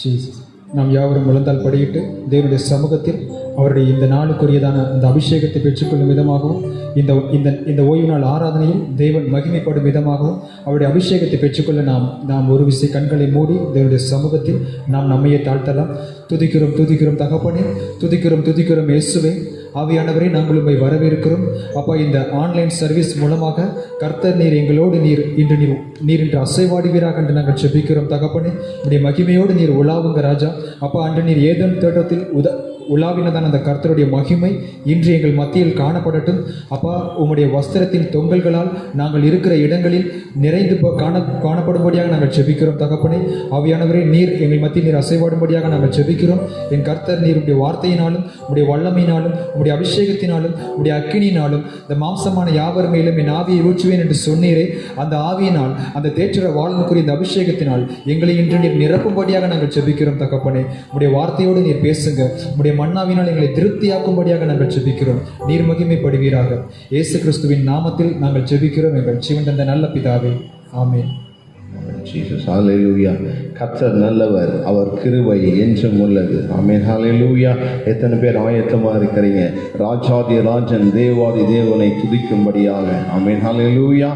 Jesus. நாம் யாவரும் முழந்தால் படியிட்டு தேவனுடைய சமூகத்தில் அவருடைய இந்த நாளுக்குரியதான இந்த அபிஷேகத்தை பெற்றுக்கொள்ளும் விதமாகவும் இந்த ஓய்வு நாள் ஆராதனையும் தேவன் மகிமைப்படும் விதமாகவும் அவருடைய அபிஷேகத்தை பெற்றுக்கொள்ள நாம் ஒரு விசை கண்களை மூடி தேவனுடைய சமூகத்தில் நாம் நம்மையே தாழ்த்தலாம். துதிக்கிறோம் தகப்பனே, துதிக்கிறோம் இயேசுவே. ஆவியானவரே, நாங்கள் உம்மை வரவேற்கிறோம். அப்பா, இந்த ஆன்லைன் சர்வீஸ் மூலமாக கர்த்தர் எங்களோடு இன்று அசைவாடுவீராக என்று நாங்கள் ஜெபிக்கிறோம் தகப்பனே. உடைய மகிமையோடு நீர் உலாவுங்க ராஜா. அப்பா, அன்று நீர் ஏதேன் தோட்டத்தில் உலாவினதான் அந்த கர்த்தருடைய மகிமை இன்று எங்கள் மத்தியில் காணப்படட்டும். அப்பா, உம்முடைய வஸ்திரத்தின் தொங்கல்களால் நாங்கள் இருக்கிற இடங்களில் நிறைந்து காணப்படும்படியாக நாங்கள் ஜெபிக்கிறோம் தகப்பனே. ஆவியானவரே, நீர் எங்கள் மத்தியில் நீர் அசைவாடும்படியாக நாங்கள் ஜெபிக்கிறோம். என் கர்த்தர், நீர் உடைய வார்த்தையினாலும் உடைய வல்லமையினாலும் உடைய அபிஷேகத்தினாலும் உடைய அக்கினியினாலும் இந்த மாம்சமான யாவர் மேலும் என் ஆவியை ஊற்றுவேன் என்று சொன்னீரே. அந்த ஆவியினால், அந்த தேற்ற வாழ்வுக்குரிய இந்த அபிஷேகத்தினால் எங்களை இன்று நீர் நிரப்பும்படியாக நாங்கள் ஜெபிக்கிறோம் தகப்பனே. உடைய வார்த்தையோடு நீர் பேசுங்க. உடைய மன்னாவினால் எங்களை திருப்தியாக்கும்படியாக நாங்கள் ஜெபிக்கிறோம். நீர் மகிமைப்படுவீராக. இயேசு கிறிஸ்துவின் நாமத்தில் நாங்கள் ஜெபிக்கிறோம் எங்கள் ஜீவன் தந்த நல்ல பிதாவே, ஆமென். Jesus, hallelujah. கர்த்தர் நல்லவர், அவர் கிருபை என்றும் உள்ளது. ஆமென், hallelujah. எத்தனை பேர் ஆயத்தமா இருக்கிறீங்க ராஜாதி ராஜன் தேவாதி தேவனை துதிக்கும்படியாக? ஆமென், hallelujah.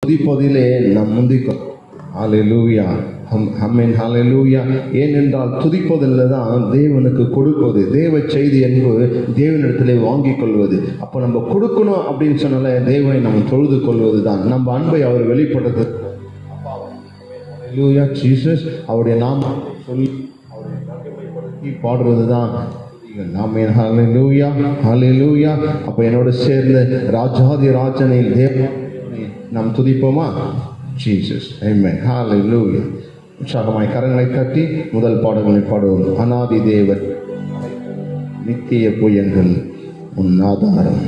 துதிப்பதிலே நாம் முந்திக்கும். hallelujah. ஆமென், hallelujah. ஏனென்றால் துதிப்பதில் தான் தேவனுக்கு கொடுப்பது. தேவ செய்தி என்பது தேவனிடத்திலே வாங்கிக் கொள்வது. அப்போ நம்ம கொடுக்கணும் அப்படின்னு சொன்னால தேவனை நம்ம தொழுது கொள்வது தான் நம்ம அன்பை அவர் வெளிப்படுத்த. ஜீசஸ் அவருடைய நாம சொல்லி அவருடைய மகிமைப்படுத்தி பாடுறது தான். ஆமென், ஹல்லேலூயா, ஹல்லேலூயா. அப்போ என்னோட சேர்ந்து ராஜாதி ராஜனை தேவனை நாம் துதிப்போமா? ஜீசஸ், ஆமென், ஹல்லேலூயா. உற்சாகமாய் கரங்களை தட்டி முதல் பாடல்களை பாடுவோம். அநாதி தேவன், நித்திய புயங்கள் உன் ஆதாரம்.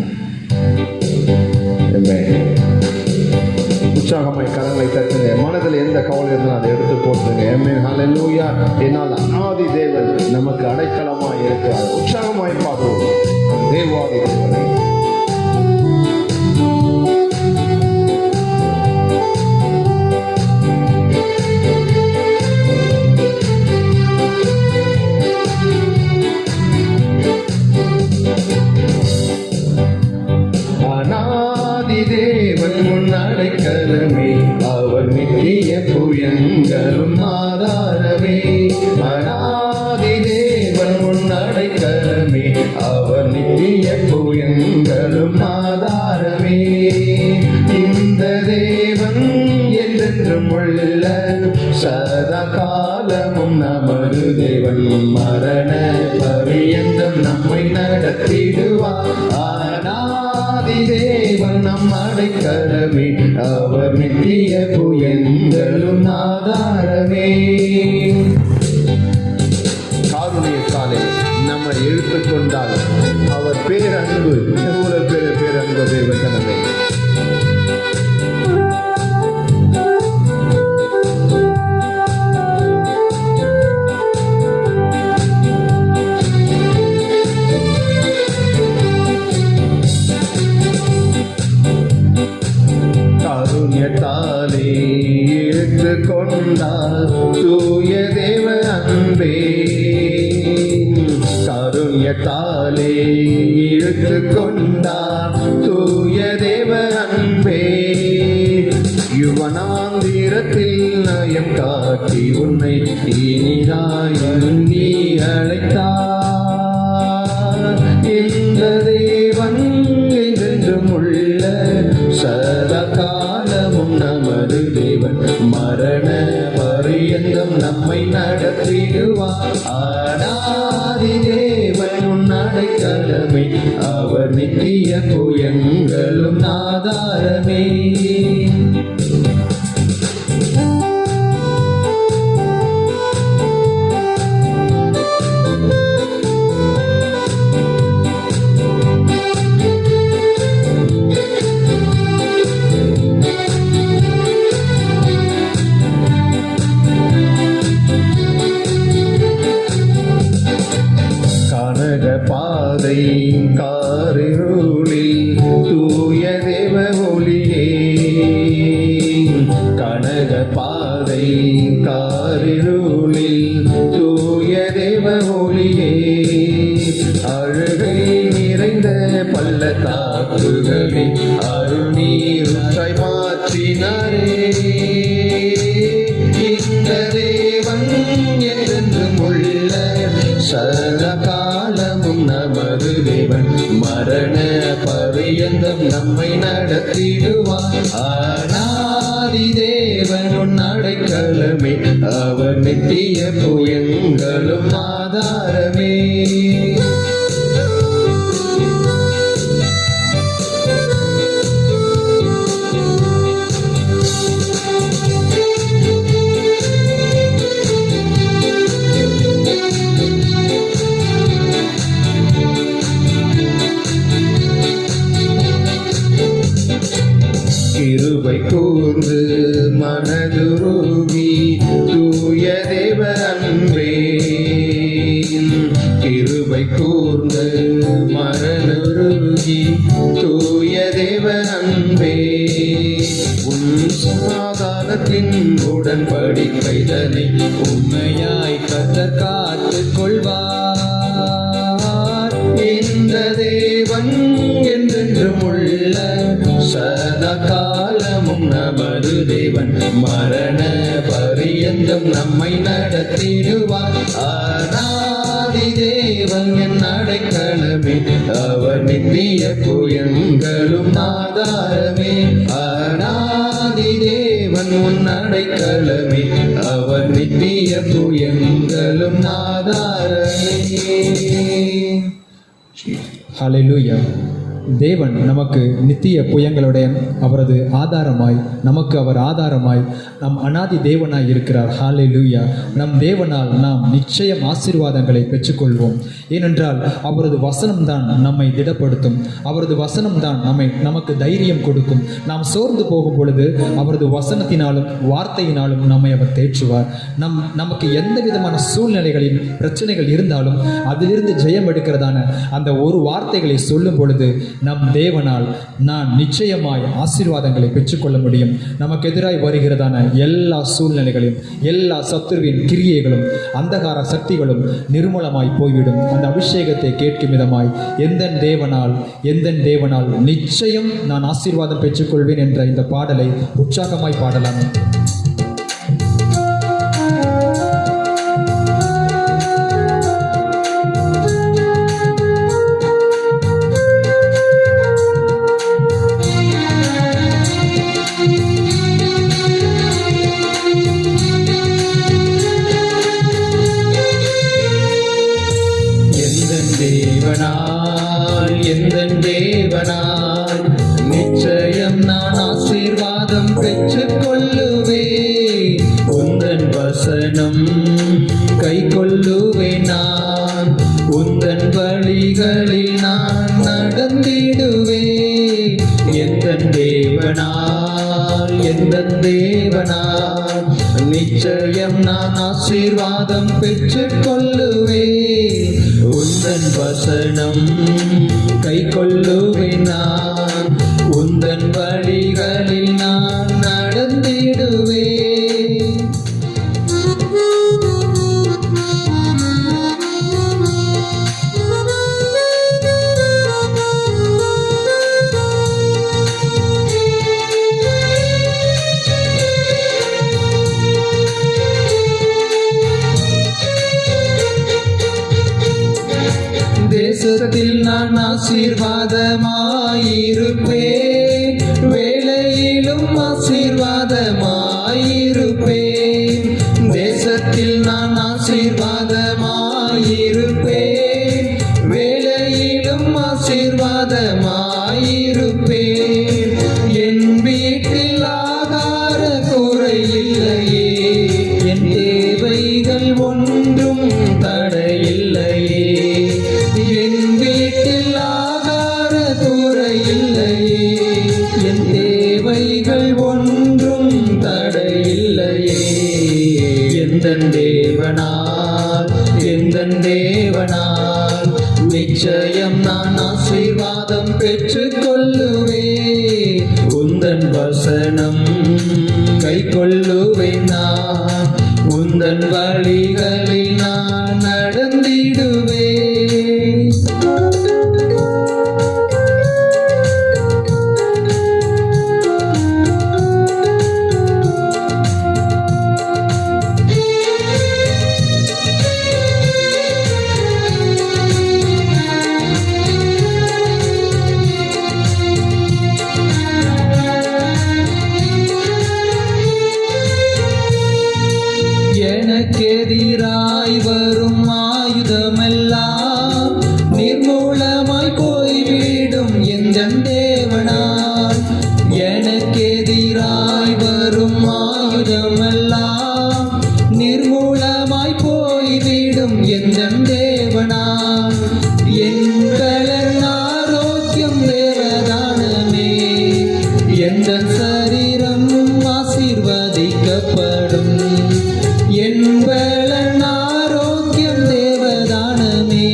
உற்சாகமாய் கரங்களை தட்டுங்க. மனதில் எந்த கவலை இருந்தாலும் அதை எடுத்து போட்டுங்க. ஆமென், ஹல்லேலூயா. என்னால் அநாதி தேவன் நமக்கு அடைக்கலமாய் இருக்கிறார். உற்சாகமாய் பாடுவோம் தேவாதி தேவனை. தேவன் முன்னடைக்கலமே, அவர் நித்திய புயங்களும் ஆதாரமே. அநாதி தேவன் முன்னடைக்கலமே, அவர் நித்திய புயங்களும் ஆதாரமே. இந்த தேவன் என்றென்றும் உள்ள சதா காலமும் நமது தேவன். மரண பரியந்தம் நம்மை நடத்திடுவார். அநாதி தேவன் நம் அடைக்கலமே, அவர் நித்திய புயங்களும் ஆதாரமே. காருண்யத்தாலே நம்மை இழுத்துக் கொண்டால் அவர் பேரன்பு எவ்வளவு பேரன்பு தேவத்தனமே. காருண்யத்தாலே இழுத்து கொண்டார் தூய தேவ அன்பே. காருண்யத்தாலே இழுத்து கொண்டார் தூய தேவ அன்பே. யுவனாந்திரத்தில் நயம் காட்டி உன்னை இனிதாய் நீ அழைத்தார். இந்த தேவன் என்றென்றும் உள்ள சதா காலமும் நமது தேவன். மரண பரியந்தம் நம்மை நடத்திடுவார். அநாதி தேவன் உன் அடைக்கலமே, அவர் நித்திய புயங்களும் ஆதாரமே. பாதை காரிருளில் தூய தேவ ஒளியே. கனக பாதை காரிருளில் ஆறுகளை அருநீருற்றாய் மாற்றினாரே. இந்த தேவன் என்றென்றும் உள்ள சதா காலமும் நமது தேவன், மரண பரியந்தம் நம்மை நடத்திடுவார். ஆனாதி தேவன் உன் அடைக்கலமே, அவர் நித்திய புயங்களும் ஆதாரமே. கிருபை கூர்ந்து மனதுருகி தூய தேவ அன்பே, கிருபை கூர்ந்து மனதுருகி தூய தேவ அன்பே, உன் சமாதானத்தின் உடன்படிக்கைதனை உண்மையாய் கர்த்தர் காத்துக் கொள்வார். இந்த தேவன் என்றென்றும் உள்ள சதா காலமும் நமது தேவன், மரண பரியந்தம் நம்மை நடத்திடுவார். ஆனாதி தேவன் என் அடைக்கலமே, அவர் நித்திய புயங்களும் ஆதாரமே. ஆனாதி தேவன் உன் அடைக்கலமே, அவர் நித்திய புயங்களும் ஆதாரமே. ஹல்லேலூயா. தேவன் நமக்கு நித்திய புயங்களுடைய அவரது ஆதாரமாய், நமக்கு அவர் ஆதாரமாய், நம் அநாதி தேவனாய் இருக்கிறார். ஹல்லேலூயா. நம் தேவனால் நாம் நிச்சயம் ஆசீர்வாதங்களை பெற்றுக்கொள்வோம். ஏனென்றால் அவரது வசனம்தான் நம்மை திடப்படுத்தும். அவரது வசனம்தான் நமக்கு தைரியம் கொடுக்கும். நாம் சோர்ந்து போகும் பொழுது அவரது வசனத்தினாலும் வார்த்தையினாலும் நம்மை அவர் தேற்றுவார். நமக்கு எந்த விதமான சூழ்நிலைகளில் பிரச்சனைகள் இருந்தாலும் அதிலிருந்து ஜெயம் எடுக்கிறதான அந்த ஒரு வார்த்தைகளை சொல்லும் பொழுது நம் தேவனால் நான் நிச்சயமாய் ஆசீர்வாதங்களை பெற்றுக்கொள்ள முடியும். நமக்கு எதிராய் வருகிறதான எல்லா சூழ்நிலைகளையும், எல்லா சத்துருவின் கிரியைகளும், அந்தகார சக்திகளும் நிர்மூலமாய் போய்விடும். அந்த அபிஷேகத்தை கேட்கும் விதமாய் எந்த தேவனால் நிச்சயம் நான் ஆசீர்வாதம் பெற்றுக்கொள்வேன் என்ற இந்த பாடலை உற்சாகமாய் பாடலாம். தேவனால் நிச்சயம் நான் ஆசீர்வாதம் பெற்றுக்கொள்ளுவேன். உந்தன் வசனம் கை கொள்ளுவேன். நான் உந்தன் வழிகளில் நான் நடந்திடுவேன். எந்தன் தேவனால் நிச்சயம் நான் ஆசீர்வாதம் பெற்றுக்கொள்ளுவேன். உந்தன் வசனம் கை கொள்ளுவேன். நான் உந்தன் வழிகளில் நான் நடந்திடுவேன். தேசத்தில் நான் ஆசீர்வாதமாயிருப்பேன். வேளையிலும் ஆசீர்வாதமாயிருப்பேன். தேசத்தில் நான் ஆசீர்வாதமாயிருப்பேன். வேளையிலும் ஆசீர்வாதமாயிருப்பேன். என் வீட்டில் ஆகார குறையில்லையே. என் தேவைகள் ஒன்றும் தடையில்லையே. என் வீட்டில் ஆகார குறையில்லையே. என் தேவைகள் ஒன்றும் தடையில்லையே. எந்தன் தேவனால் நிச்சயம் நான் ஆசீர்வாதம் பெற்றுக்கொள்ளுவேன். உந்தன் வசனம் கை கொள்ளுவேன். நான் உந்தன் வழிகளில் நான் நடந்திடுவேன். சரீரம் ஆசீர்வதிக்கப்படும். என் பலன் ஆரோக்கியம் தேவதானமே.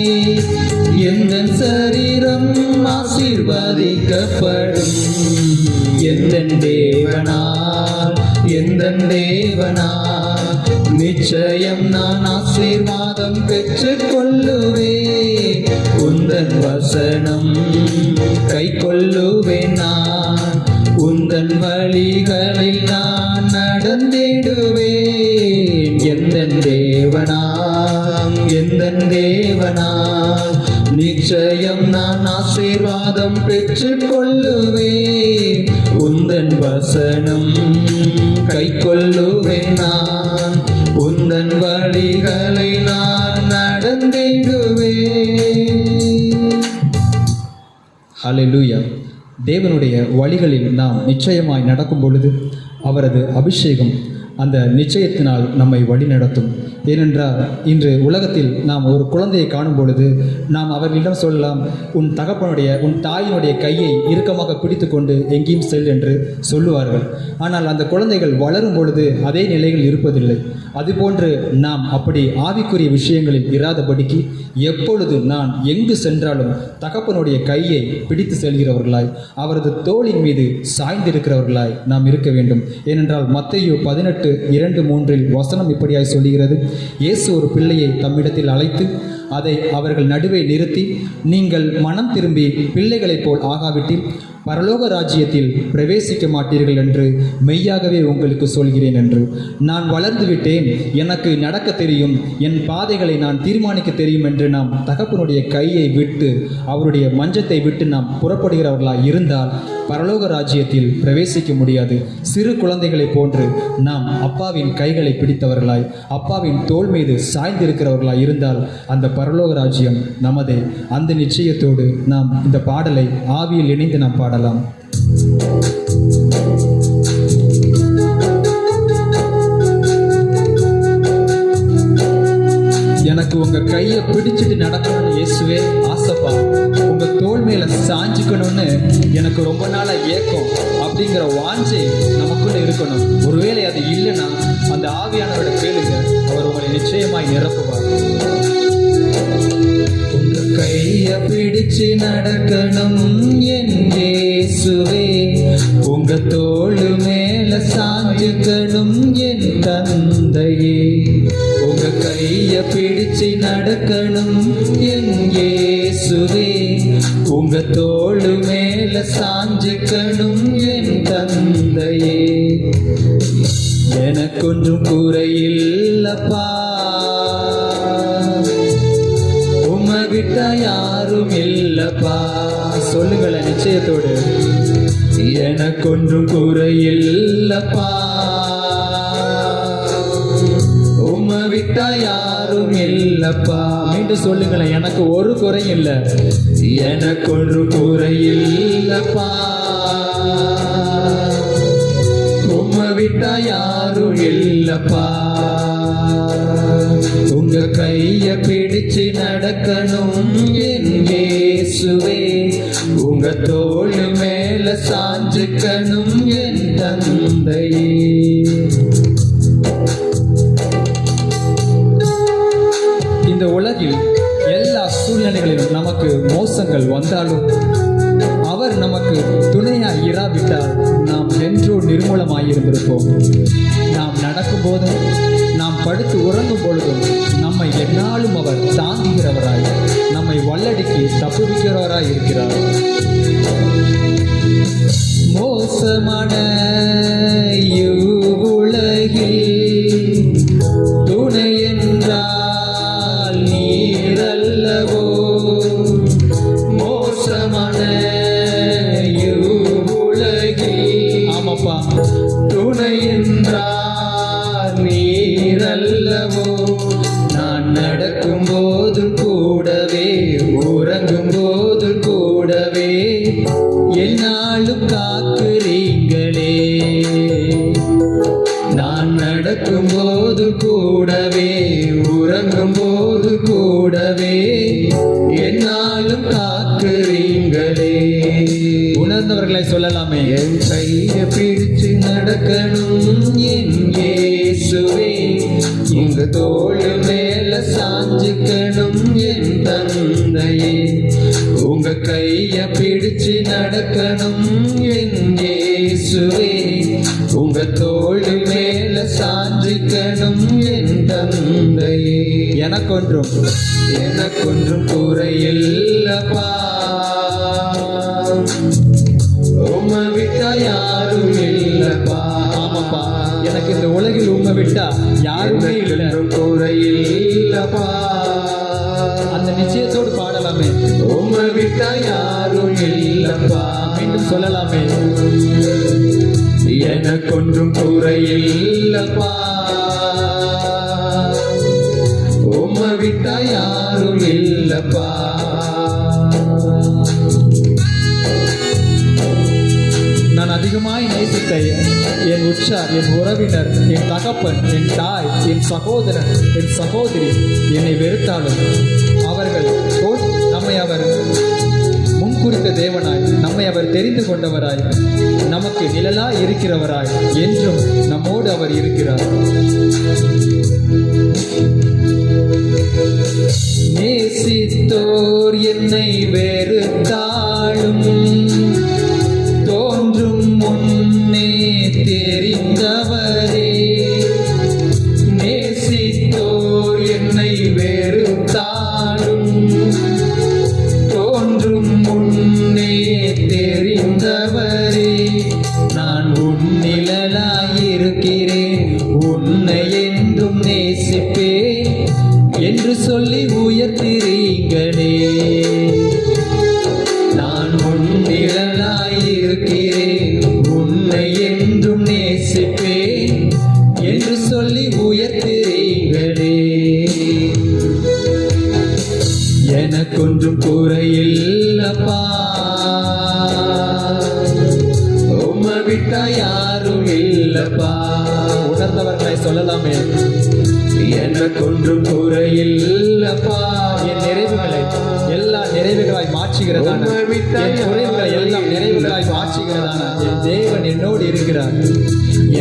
எந்த சரீரம் ஆசீர்வதிக்கப்படும். எந்த தேவனால் நிச்சயம் நான் ஆசீர்வாதம் பெற்றுக் கொள்ளுவேன். உந்தன் வசனம் கை கொள்ளுவேன். நான் உந்தன் வழிகளில் நான் நடந்திடுவேன். எந்த தேவனால் நிச்சயம் நான் ஆசீர்வாதம் பெற்றுக் கொள்ளுவேன். உந்தன் வசனம் கை கொள்ளுவேன். நான் உந்தன் வழிகளை நான் நடந்திடுவேன். ஹல்லேலூயா. தேவனுடைய வழிகளில் நாம் நிச்சயமாய் நடக்கும் பொழுது அவரது அபிஷேகம் அந்த நிச்சயத்தினால் நம்மை வழிநடத்தும். ஏனென்றால் இன்று உலகத்தில் நாம் ஒரு குழந்தையை காணும் பொழுது நாம் அவர்களிடம் சொல்லலாம், உன் தாயினுடைய கையை இறுக்கமாக பிடித்து கொண்டு எங்கேயும் செல் என்று சொல்லுவார்கள். ஆனால் அந்த குழந்தைகள் வளரும் பொழுது அதே நிலையில் இருப்பதில்லை. அதுபோன்று நாம் அப்படி ஆவிக்குரிய விஷயங்களில் இராதபடிக்கு எப்பொழுது நான் எங்கு சென்றாலும் தகப்பனுடைய கையை பிடித்து செல்கிறவர்களாய் அவரது தோளின் மீது சாய்ந்திருக்கிறவர்களாய் நாம் இருக்க வேண்டும். ஏனென்றால் மத்தேயு 18:2-3 வசனம் இப்படியாய் சொல்லுகிறது, இயேசு ஒரு பிள்ளையை தம்மிடத்தில் அழைத்து அதை அவர்கள் நடுவே நிறுத்தி, நீங்கள் மனம் திரும்பி பிள்ளைகளைப் போல் ஆகாவிட்டில் பரலோக ராஜ்யத்தில் பிரவேசிக்க மாட்டீர்கள் என்று மெய்யாகவே உங்களுக்கு சொல்கிறேன் என்று. நான் வளர்ந்து விட்டேன், எனக்கு நடக்க தெரியும், என் பாதைகளை நான் தீர்மானிக்க தெரியும் என்று நாம் தகப்பனுடைய கையை விட்டு அவருடைய மஞ்சத்தை விட்டு நாம் புறப்படுகிறவர்களாய் இருந்தால் பரலோக ராஜ்யத்தில் பிரவேசிக்க முடியாது. சிறு குழந்தைகளைப் போன்று நாம் அப்பாவின் கைகளை பிடித்தவர்களாய் அப்பாவின் தோள் மீது சாய்ந்திருக்கிறவர்களாய் இருந்தால் அந்த பரலோக ராஜ்யம் நமதே. அந்த நிச்சயத்தோடு நாம் இந்த பாடலை ஆவியில் இணைந்து நாம் பாடலாம். எனக்கு உங்க கையை பிடிச்சிட்டு நடக்கணும்னு இயேசுவே ஆசைப்பா. உங்க தோள் மேல சாஞ்சிக்கணும்னு எனக்கு ரொம்ப நாளா ஏக்கம் அப்படிங்கிற வாஞ்சை நமக்குள்ள இருக்கணும். ஒருவேளை அது இல்லைன்னா அந்த ஆவியானவரோட கேளுங்க, அவர் உங்களை நிச்சயமாய் நிரப்புவார். உங்க கைய பிடிச்சு நடக்கணும் என் இயேசுவே. உங்க தோளு மேல சாஞ்சிக்கணும் என் தந்தையே. உங்க கைய பிடிச்சு நடக்கணும் என் இயேசுவே. உங்க தோளு மேல சாஞ்சிக்கணும் என் தந்தையே. எனக்கொன்றும் குறையில்லப்பா, உம்மை விட்ட யாரும் இல்லப்பா. சொல்லுங்களேன் நிச்சயத்தோடு. எனக்கொன்றும் குறையில்லப்பா, உம்மை விட்ட யாரும் இல்லப்பா. மீண்டும் சொல்லுங்களேன், எனக்கு ஒரு குறையும் இல்லை. எனக்கொன்றும் குறையில்லப்பா, உம்மை விட்ட யாரும் இல்லப்பா. உங்க கைய பிடிச்சு நடக்கணும் என் இயேசுவே. உங்க தோள் மேல சாஞ்சிக்கணும் என் தந்தையே. இந்த உலகில் எல்லா சூழ்நிலைகளிலும் நமக்கு மோசங்கள் வந்தாலும் அவர் நமக்கு துணையாய் இராவிட்டால் நாம் என்றோ நிர்மூலமாயிருந்திருப்போம். நாம் நடக்கும் போதும் நாம் படுத்து உறங்கும் பொழுதும் நம்மை எந்நாளும் அவர் தாங்குகிறவராய் நம்மை வல்லடிக்கு தப்புவிக்கிறவராய் இருக்கிறார். மோசமான உலகில் துணை என்றால் நீரல்லவோ. மோசமான உலகில் ஆமாப்பா, துணை என்றால் நீரல்லவோ. நான் நடக்கும் போது கூடவே, உறங்கும் போது கூடவே என்னாலும் காக்குறீங்களே. நான் நடக்கும் போது கூடவே, உறங்கும் போது கூடவே என்னாலும் காக்குறீங்களே. உணர்ந்த உணர்ந்தவர்களாய் சொல்லலாமே. என் கைய பிடிச்சு நடக்கணும் என் இயேசுவே, உங்க தோள் மேல சாஞ்சுக்கணும் என் தந்தையே. உங்க கைய பிடிச்சு நடக்கணும் என் இயேசுவே, உங்க தோள் மேல சாஞ்சுக்கணும் என் தந்தையே. எனக்கொன்றும் குறையில்லப்பா, உம்மை விட்டா யாரும் இல்லப்பா. ஆமாப்பா, எனக்கு இந்த உலகில் உண்மை விட்டா யாருமே இல்லை. எனக்கென்றும் குறையில்லப்பா, அந்த நிச்சயத்தோடு பாடலாமே. உம்மை விட்டா யாரும் இல்லப்பா. மீண்டும் சொல்லலாமே. எனக்கொன்றும் குறையில்லப்பா, உம்மை விட்டா யாரும் இல்லப்பா. நான் அதிகமாய் நேசித்த என் உற்றார், என் உறவினர், என் தகப்பன், என் தாய், என் சகோதரன், என் சகோதரி என்னை வெறுத்தாலும் நம்மை அவர் முன்குறித்த தேவனாய், நம்மை அவர் தெரிந்து கொண்டவராய், நமக்கு நிழலாய் இருக்கிறவராய், என்றும் நம்மோடு அவர் இருக்கிறார். நேசித்தோர் என்னை வெறுத்தாலும் தோன்றும் முன்னே தெரிந்தவரே. நேசித்தோர் என்னை வெறுத்தாலும் தோன்றும் முன்னே தெரிந்தவரே. நான் உன்னிழலாயிருக்கிறேன், உன்னை என்றும் நேசிப்பேன் என்று சொல்லி உயர்த்திறீங்களே. நான் உன்னிழலாயிருக்கிறேன், உன்னை என்றும் நேசிப்பேன் என்று சொல்லி உயர்த்திறீங்களே. எனக்கொன்றும் குறையில்லப்பா, உம்மை விட்டா யாரும் இல்லப்பா. உணர்ந்தவர்களாய் சொல்லலாமே. எனக்கொன்றும் குறையில்லப்பா, என் நிறைவுகளை எல்லா நிறைவுகளாய் மாற்றுகிறதான, என் குறைவுகளை எல்லாம் நிறைவுகளாய் மாற்றுகிறதான என் தேவன் என்னோடு இருக்கிறார்.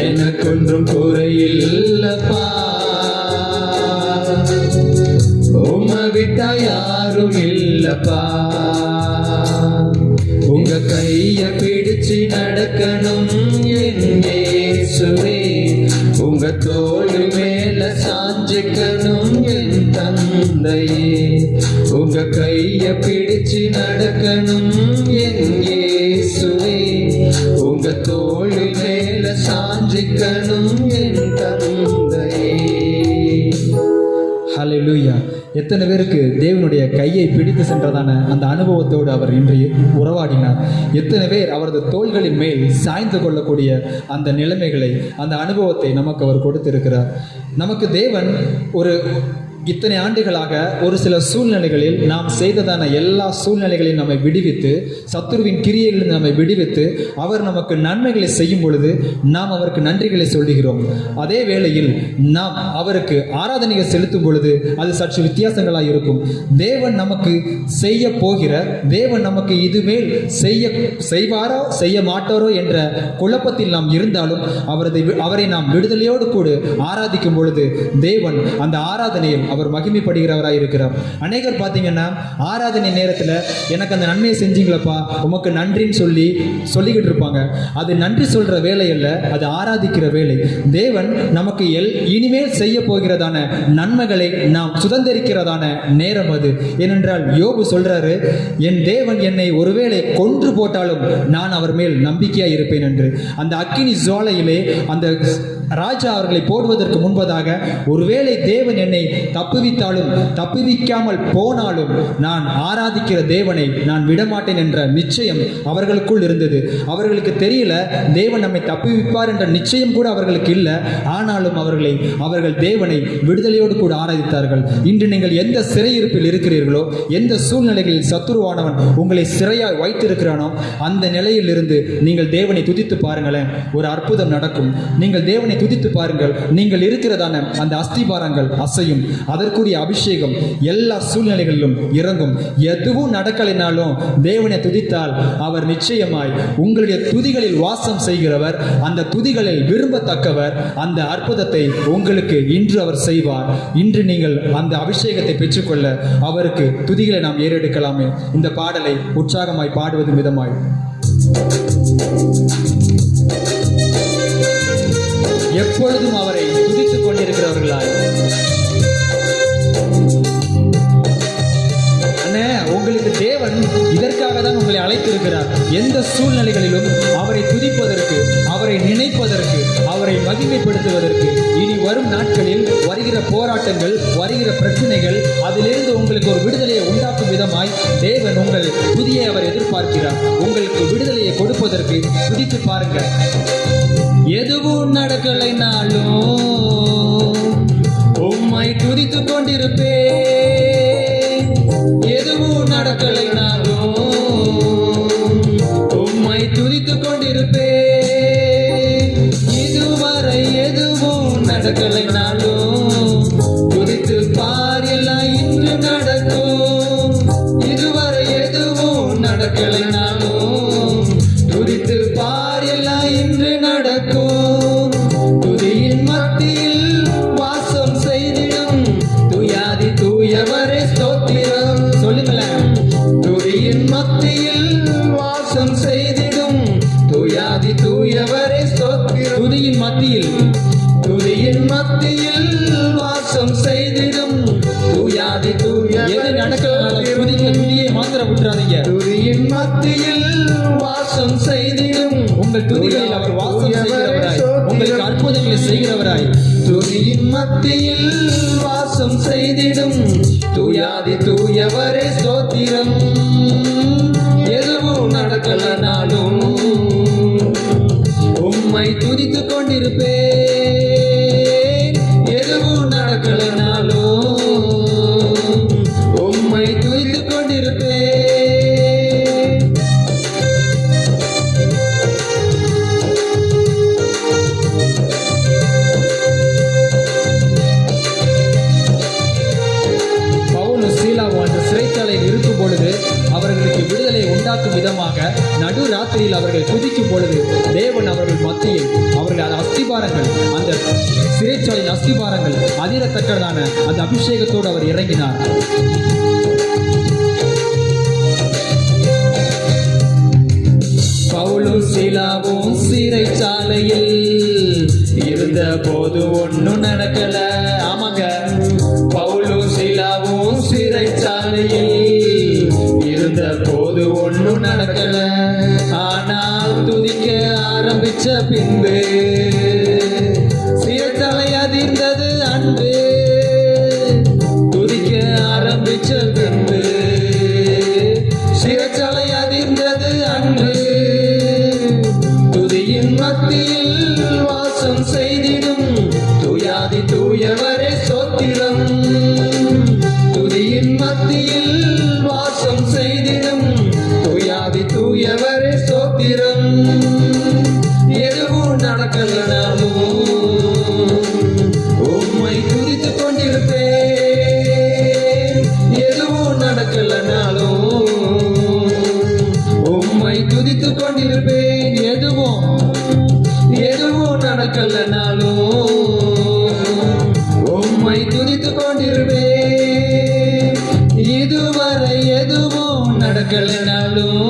எனக்கொன்றும் குறையில்லப்பா, உம்மை விட்டா யாரும் இல்லப்பா. உங்க கைய பிடிச்சு நடக்கணும் என் இயேசுவே, உங்க தோள் மேல சாஞ்சுக்கணும் என் தந்தையே. உங்க கைய பிடிச்சு நடக்கணும் என் இயேசுவே, உங்க தோள் மேல சாஞ்சுக்கணும் என் தந்தையே. ஹல்லேலூயா. எத்தனை பேருக்கு தேவனுடைய கையை பிடித்து சென்றதான அந்த அனுபவத்தோடு அவர் இன்று உறவாடினார்? எத்தனை பேர் அவரது தோள்களின் மேல் சாய்ந்து கொள்ளக்கூடிய அந்த நிலைமைகளை, அந்த அனுபவத்தை நமக்கு அவர் கொடுத்திருக்கிறார். நமக்கு தேவன் இத்தனை ஆண்டுகளாக ஒரு சில சூழ்நிலைகளில் நாம் செய்ததான எல்லா சூழ்நிலைகளையும் நம்மை விடுவித்து, சத்துருவின் கிரியைகளில் நம்மை விடுவித்து, அவர் நமக்கு நன்மைகளை செய்யும் பொழுது நாம் அவருக்கு நன்றிகளை சொல்லுகிறோம். அதே வேளையில் நாம் அவருக்கு ஆராதனைகள் செலுத்தும் பொழுது அது சற்று வித்தியாசங்களாக இருக்கும். தேவன் நமக்கு செய்ய போகிற, தேவன் நமக்கு இதுமேல் செய்வாரோ செய்ய மாட்டாரோ என்ற குழப்பத்தில் நாம் இருந்தாலும் அவரை நாம் விடுதலையோடு கூட ஆராதிக்கும் பொழுது தேவன் அந்த ஆராதனையில் அவர் மகிமைப்படுகிறவராய் இருக்கிறார். அநேகர் பார்த்தீங்கன்னா ஆராதனை நேரத்தில் எனக்கு அந்த நன்மையை செஞ்சீங்களப்பா, உமக்கு நன்றின்னு சொல்லிக்கிட்டு இருப்பாங்க. அது நன்றி சொல்ற வேலை அல்ல, அது ஆராதிக்கிற வேலை. தேவன் நமக்கு இனிமேல் செய்ய போகிறதான நன்மைகளை நாம் சுதந்திரிக்கிறதான நேரம் அது. ஏனென்றால் யோபு சொல்றாரு, என் தேவன் என்னை ஒருவேளை கொன்று போட்டாலும் நான் அவர் மேல் நம்பிக்கையா இருப்பேன் என்று. அந்த அக்கினி ஜுவாலையிலே அந்த ராஜா அவர்களை போடுவதற்கு முன்பதாக ஒருவேளை தேவன் என்னை தப்புவித்தாலும் தப்புவிக்காமல் போனாலும் நான் ஆராதிக்கிற தேவனை நான் விடமாட்டேன் என்ற நிச்சயம் அவர்களுக்குள் இருந்தது. அவர்களுக்கு தெரியல தேவன் நம்மை தப்புவிப்பார் என்ற நிச்சயம் கூட அவர்களுக்கு இல்லை. ஆனாலும் அவர்கள் தேவனை விடுதலையோடு கூட ஆராதித்தார்கள். இன்று நீங்கள் எந்த சிறையிருப்பில் இருக்கிறீர்களோ, எந்த சூழ்நிலைகளில் சத்துருவானவன் உங்களை சிறையாய் வைத்திருக்கிறானோ, அந்த நிலையில் இருந்து நீங்கள் தேவனை துதித்து பாருங்களேன், ஒரு அற்புதம் நடக்கும். நீங்கள் தேவனை தேவனை துதித்து பாருங்கள். நீங்கள் இருக்கிறதான அந்த அஸ்திபாரங்கள் அசையும். அதற்குரிய அபிஷேகம் எல்லா சூழ்நிலைகளிலும் இறங்கும். எதுவும் நடக்கலைனாலும் தேவனை துதித்தால் அவர் நிச்சயமாய் உங்களுடைய துதிகளில் வாசம் செய்கிறவர், அந்த துதிகளில் விரும்பத்தக்கவர். அந்த அற்புதத்தை உங்களுக்கு இன்று அவர் செய்வார். இன்று நீங்கள் அந்த அபிஷேகத்தை பெற்றுக்கொள்ள அவருக்கு துதிகளை நாம் ஏறெடுக்கலாமே. இந்த பாடலை உற்சாகமாய் பாடுவது விதமாய் எப்பொழுதும் அவரை துதித்துக் கொண்டிருக்கிறவர்களாய். உங்களுக்கு தேவன் இதற்காக தான் உங்களை அழைத்திருக்கிறார். எந்த சூழ்நிலைகளிலும் அவரை துதிப்பதற்கு, அவரை நினைப்பதற்கு, அவரை மகிமைப்படுத்துவதற்கு. இனி வரும் நாட்களில் வருகிற போராட்டங்கள், வருகிற பிரச்சனைகள், அதிலிருந்து உங்களுக்கு ஒரு விடுதலையை உண்டாக்கும் விதமாய் தேவன் உங்கள் துதியை அவர் எதிர்பார்க்கிறார். உங்களுக்கு விடுதலையை கொடுப்பதற்கு துதித்து பாருங்க. எதுவும் நடக்கலைனாலும் உம்மை துதித்து கொண்டிருப்பேன். எதுவும் நடக்கலைனாலும் உம்மை துதித்துக் கொண்டிருப்பேன். இதுவரை எதுவும் நடக்கலைனாலும் துதித்து பார், எல்லாம் இன்று நடக்கும். இதுவரை எதுவும் நடக்கலைனாலும் துதித்து பார், எல்லாம் இன்று நடக்கும். துதியின் மத்தியில் வாசம் செய்திடும் துயாதி தூயவரே ஸ்தோத்திரம். சொல்லுங்களேன். துதியின் மத்தியில் வாசம் செய்திடும் துயாதி தூயவரே ஸ்தோத்திரம். துதியின் மத்தியில், துதியின் மத்தியில் வாசம் செய்திடும் துயாதி தூயவரே. எது நடக்கலனாலும் துதியை மாத்திரம் விட்டுறாதீங்க. துதியின் மத்தியில் வாசம் செய்திடும் உங்கள் துதிகளில் அவர் வாசம் செய்கிறவராய், உங்களுக்கு அற்புதங்களை செய்கிறவராய். துதியின் மத்தியில் வாசம் செய்திடும் துயாதி தூயவரே ஸ்தோத்திரம். எதுவும் நடக்கலனாலும் உம்மை துதித்துக் கொண்டிருப்பேன். எதுவும் நடக்கலனாலும் உம்மை துதித்துக் கொண்டிருப்பேன். சிறைச்சாலையில் இருக்கும் பொழுது அவர்களுக்கு விடுதலை உண்டாக்கும் விதமாக நடு ராத்திரியில் அவர்கள் துதிக்கும் பொழுது தேவன் அவர்கள் மத்தியில் அவர்கள் அஸ்திபாரங்கள், அந்த சிறைச்சாலையின் அஸ்திபாரங்கள் அதிரத்தக்கதான அந்த அபிஷேகத்தோடு அவர் இறங்கினார். பவுலும் சீலாவும் சிறைச்சாலையில் இருந்த போது ஒன்னும் நடக்கல. ஆமாங்க, பவுலும் சீலாவும் சிறைச்சாலையில் இருந்த போது ஒன்னும் நடக்கல. ஆனால் துதிக்க ஆரம்பிச்ச பின்பு சிறைச்சாலை அதிர்ந்தது அன்பு. துதிக்க ஆரம்பிச்ச பின்பு சிறைச்சாலை அதிர்ந்தது அன்பு. துதியின் மத்தியில் வாசம் செய்திடும் துயாதி தூயவரே ஸ்தோத்திரம். துதியின் மத்தியில் வாசம் செய்திடும் துயாதி தூயவரே ஸ்தோத்திரம். எதுவும் நடக்கலனாலும் உம்மை துதித்துக் கொண்டிருப்பேன். எதுவும் நடக்கலனாலும் உம்மை துதித்துக் கொண்டிருப்பேன். எதுவும் நடக்கலனாலும் உம்மை துதித்துக் கொண்டிருப்பேன். இதுவரை எதுவும் நடக்கலனாலும்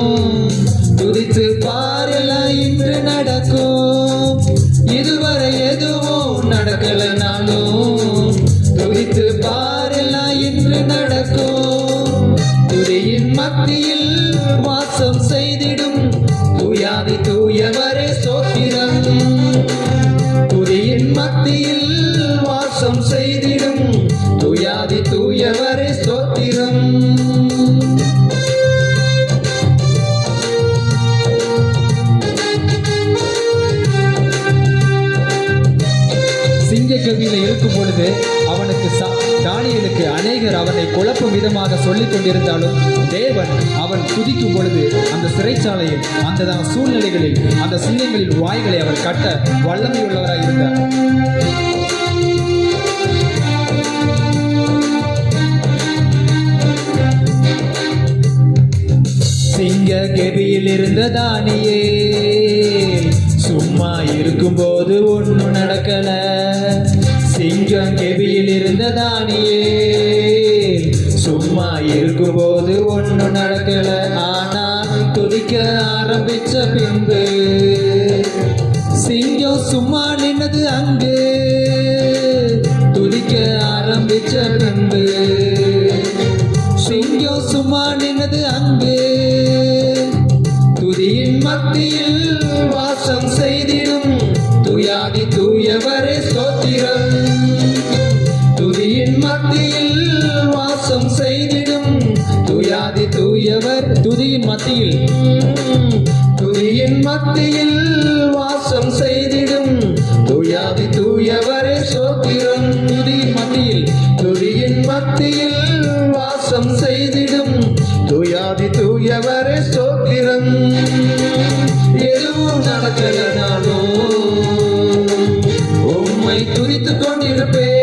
துதித்து பார், எல்லாம் இன்று நடக்கும். இதுவரை எதுவும் நடக்கலனாலும் துதித்து பார், எல்லாம் இன்று நடக்கும். துதியின் மத்தியில் வாசம் செய்திடும் துயாதி தூயவரே ஸ்தோத்திரம். துதியின் மத்தியில் வாசம் செய்திடும் துயாதி தூயவரே ஸ்தோத்திரம். சிங்கக்கவியில இருக்கும் பொழுது அவனுக்கு தானியேலுக்கு அநேகர் அவனை குழப்பும் விதமாக சொல்லிக் கொண்டிருந்தாலும் தேவன் அவன் துதிக்கும் பொழுது அந்த சிறைச்சாலையில், அந்த சூழ்நிலைகளில், அந்த சிங்கங்களின் வாய்களை அவர் கட்ட வல்லமையுள்ளவராய் இருந்தார். கெபியில் இருந்த தானியேல் சும்மா இருக்கும்போது ஒண்ணும் நடக்கல. சிங்கம் கெபியில் இருந்த தானியேல் சும்மா இருக்கும்போது ஒண்ணும் நடக்கல. ஆனால் துதிக்க ஆரம்பிச்ச பின்பு சிங்கம் சும்மா நின்னது அங்கு. துதிக்க ஆரம்பிச்ச பின்பு சிங்கம் சும்மா நின்னது அங்கு. துதியின் மத்தியில் வாசம் செய்திடும் துயாதி தூயவரே ஸ்தோத்திரம். துதியின் மத்தியில் வாசம் செய்திடும் துயாதி தூயவர். துதியின் மத்தியில் துதியின் மத்தியில் வாசம் செய்திடும் துயாதி தூயவரே ஸ்தோத்திரம். துதியின் மத்தியில் துதியின் மத்தியில் வாசம் செய்திடும் துயாதி தூயவரே ஸ்தோத்திரம். எதுவும் நடக்கலனாலும் உம்மை துதித்துக் கொண்டிருப்பேன்.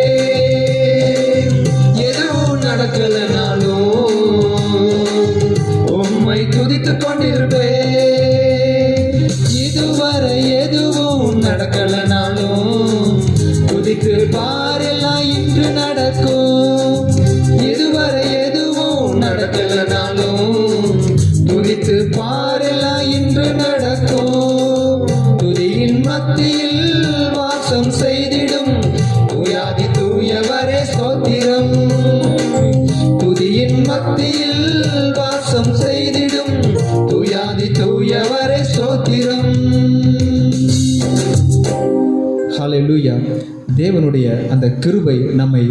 எதுவும் நடக்கலனாலும் உம்மை துதித்துக் கொண்டிருப்பேன். இதுவரை எதுவும் நடக்கலனாலும் துதித்து பாரெல்லாம் இன்று நடக்கும். இதுவரை எதுவும் நடக்கலனாலும் துதித்து பாரெல்லாம் இன்று நடக்கும். துதியின் மத்தியில் வாசம் செய்திடும் துயாதி தூயவரே ஸ்தோத்திரம். துதியின் மத்தியில் வாசம் செய்திடும் துயாதி தூயவரே ஸ்தோத்திரம். ஹல்லேலூயா. தேவனுடைய அந்த கிருபை நம்மை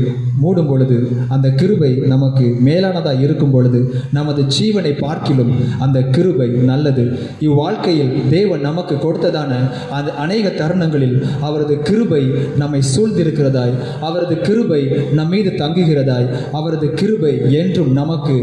மூடும் பொழுது, அந்த கிருபை நமக்கு மேலானதாக இருக்கும் பொழுது, நமது ஜீவனை பார்க்கிலும் அந்த கிருபை நல்லது. இவ்வாழ்க்கையில் தேவன் நமக்கு கொடுத்ததான அந்த அநேக தருணங்களில் அவரது கிருபை நம்மை சூழ்ந்திருக்கிறதாய், அவரது கிருபை நம் மீது தங்குகிறதாய், அவரது கிருபை என்றும் நமக்கு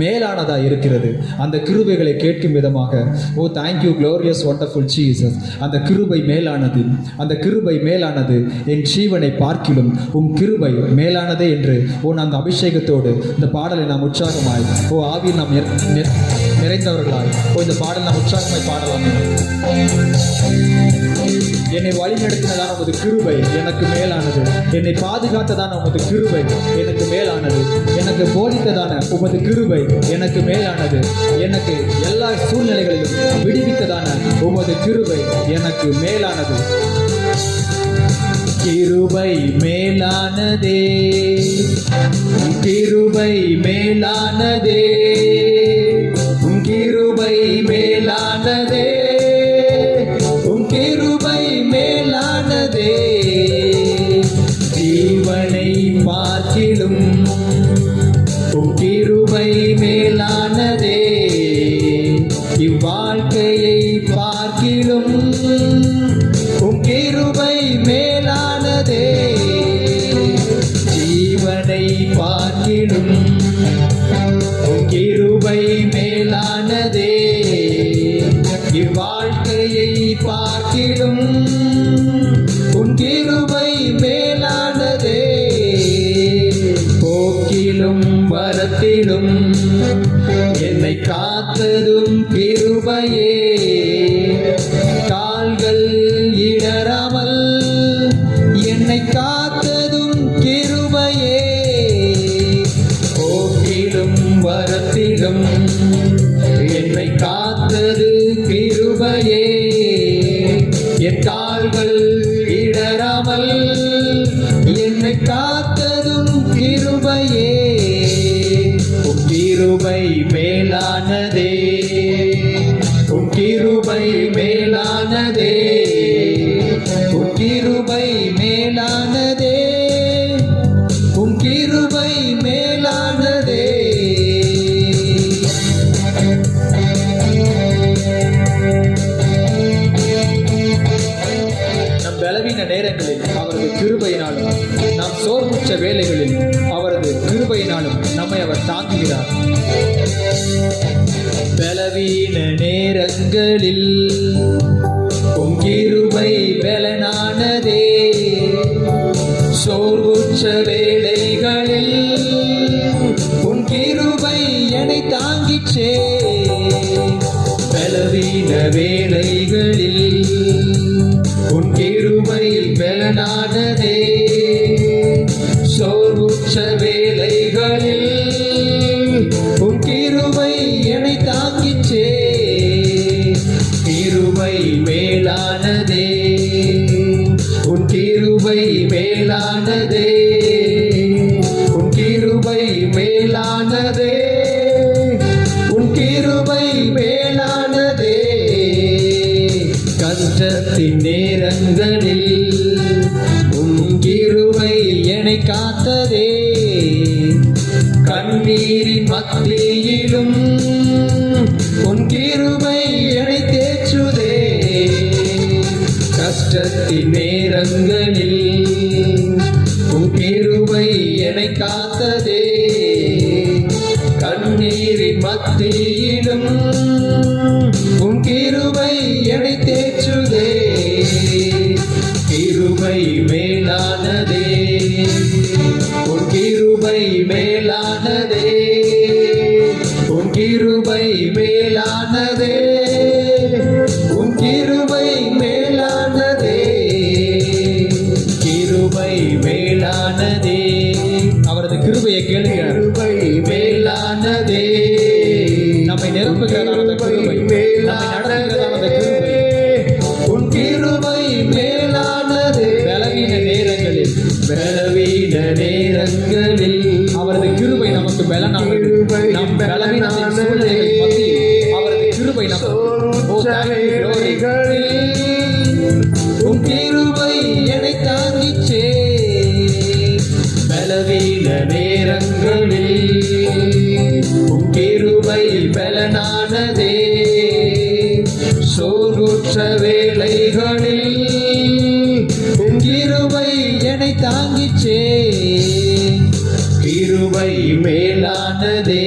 மேலானதாய் இருக்கிறது. அந்த கிருபைகளை கேட்கும் விதமாக, ஓ தேங்க்யூ க்ளோரியஸ் வண்டர்ஃபுல் ஜீசஸ், அந்த கிருபை மேலானது, அந்த கிருபை மேலானது, என் ஜீவனை பார்க்கிலும் உம் கிருபை மேலானதே என்று அந்த அபிஷேகத்தோடு இந்த பாடலை நாம் உற்சாகமாய், ஆவியில் நாம் நிறைந்தவர்களாய் இந்த பாடல் நாம் உற்சாகமாய் பாடலாம். என்னை வழிநடத்தினதான உமது கிருபை எனக்கு மேலானது, என்னை பாதுகாத்ததான உமது கிருபை எனக்கு மேலானது, எனக்கு போதித்ததான உமது கிருபை எனக்கு மேலானது, எனக்கு எல்லா சூழ்நிலைகளிலும் விடுவித்ததான உமது கிருபை எனக்கு மேலானது. கிருபை மேலானதே, கிருபை மேலானதே, கிருபை மேலானதே, கிருபை மேலானதே. ஜீவனை பார்க்கிலும் கிருபை மேலானதே, இவ்வாழ்க்கையை பார்க்கிலும் கிருபை மேலானதே. ஜீவனை பார்க்கிலும் கிருபை மேலானதே, இவ்வாழ்க்கையை பார்க்கிலும் கிருபை மேலானதே. போக்கிலும் வரத்திலும் என்னை காத்ததும் கிருபையே, கால்கள் இடராமல் என்னை காத்ததும் கிருபையே. போக்கிலும் வரத்திலும் என்னை காத்தது கிருபையே, என் கால்கள் இடராமல் என்னை காத்ததும் கிருபையே. கிருபை மேலானதே, கிருபை மேலானதே, கிருபை மேலானதே, கிருபை மேலானதே. நம் பலவீன நேரங்களில் அவரது கிருபையினாலும், நாம் சோர்வுற்ற வேளைகளில் அவரது கிருபையினாலும் நம்மை அவர் தாங்குகிறார். பலவீன நேரங்களில் கிருபை பலனானதே, சோர்வுற்ற வேளைகளில் உன் கிருபை என்னை தாங்கிச்சே. பெலனானதே. சோர்வுற்ற வேளைகளில் உன் கிருபை என்னை தாங்கிச்சே. கிருபை மேலானதே, உன் கிருபை மேலானதே, உன் கிருபை மேலானதே, உன் கிருபை மேலானதே. கஷ்டத்தின் நேரங்களில் உன் கிருபை என்னை காத்ததே. கண்ணீரின் மத்தியிலும் உன் கிருபை என்னை தேற்றுதே. கஷ்டத்தின் நேரங்களில் உன் கிருபை என்னை காத்ததே. கண்ணீரின் மத்தியிலும் உன் கிருபை என்னை தேற்றுதே. கிருபை மேலானதே, உன் கிருபை மேலானதே, உன் கிருபை மேலானதே, உன் கிருபை மேலானதே. கிருபை மேலானதே. அவரது கிருபையை கேளுங்க. கிருபை மேலானதே. நம்மை நிரப்புகிறதான அந்த கிருபை, நம்மை நடத்துகிறதான அந்த கிருபை. உன் கிருபை மேலானதே. பலவீன நேரங்களில் பலவீன நேரங்களில் அவரது கிருபை நமக்கு பலனானது. நம் பலவீனத்தின் சூழ்நிலைகள் மத்தியில் அவரது கிருபை நமக்கு. ஓ, thank you, glory. உன் கிருபை என்னை தாங்கிச்சே. பலவீன நேரங்களில் உன் கிருபை பலனானதே. சோர்வுற்ற வேளைகளில் உன் கிருபை என்னை தாங்கிச்சே. கிருபை மேலானதே,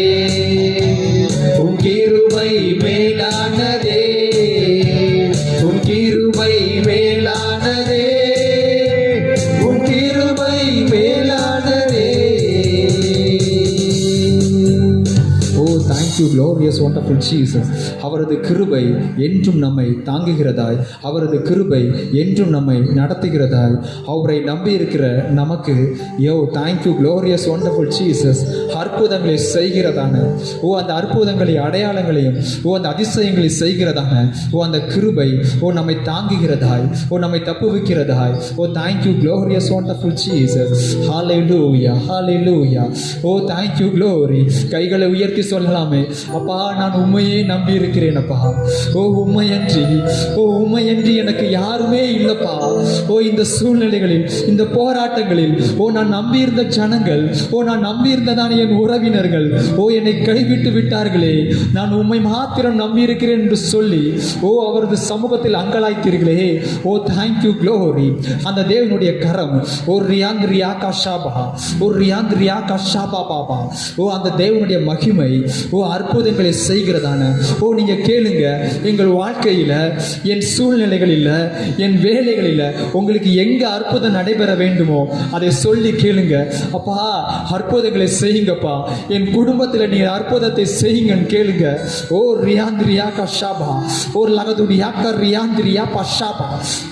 உன் கிருபை மேலானதே, உன் கிருபை மேலானதே, உன் கிருபை மேலானதே. ஓ, thank you, glorious, wonderful Jesus. அவரது கிருபை என்றும் நம்மை தாங்குகிறதாய், அவரது கிருபை என்றும் நம்மை நடத்துகிறதாய், அவரை நம்பி இருக்கிற நமக்கு யோ thank you, glorious, wonderful Jesus. அற்புதங்களை செய்கிறதான, ஓ அந்த அற்புதங்களை அடையாளங்களையும், ஓ அந்த அதிசயங்களை செய்கிறதான, ஓ அந்த கிருபை, ஓ நம்மை தாங்குகிறதாய், ஓ நம்மை தப்புவிக்கிறதாய். ஓ thank you, glorious, wonderful Jesus. Hallelujah, hallelujah. O thank you, glory. கைகளை உயர்த்தி சொல்லலாமே, அப்பா நான் உண்மையே நம்பி இருக்கிறேன் அப்பா. ஓ உண்மையன்றி, ஓ உண்மையன்றி எனக்கு யாருமே இல்லப்பா. ஓ இந்த சூழ்நிலைகளில், இந்த போராட்டங்களில், ஓ நான் நம்பியிருந்த ஜனங்கள், ஓ நான் நம்பியிருந்ததான என் உறவினர்கள், ஓ என்னை கைவிட்டு விட்டார்களே, நான் உண்மை மாத்திரம் நம்பியிருக்கிறேன் என்று சொல்லி ஓ அவரது சமூகத்தில் அங்கலாய்த்தீர்களே. ஓ தேங்க்யூ க்ளோரி. அந்த தேவனுடைய கரம், ஓ ரியாங் ரியாகா ஷாபா, ஓ ரியாங் ரியாகா ஷாபா பாபா. ஓ அந்த தேவனுடைய மகிமை, ஓ அற்புதங்களை செய்கிறதான, ஓ நீங்க கேளுங்க, எங்கள் வாழ்க்கையில, என் சூழ்நிலைகளில், என் வேலைகளில் உங்களுக்கு எங்க அற்புதம் நடைபெற வேண்டுமோ அதை சொல்லி கேளுங்க. அப்பா அற்புதங்களை செய்யுங்கப்பா, என் குடும்பத்தில் நீங்க அற்புதத்தை செய்யுங்கன்னு கேளுங்க. ஓ ரியாந்திரியா கஷாபா, ஓ லகதுடியா கரியாந்திரியா பஷாபா,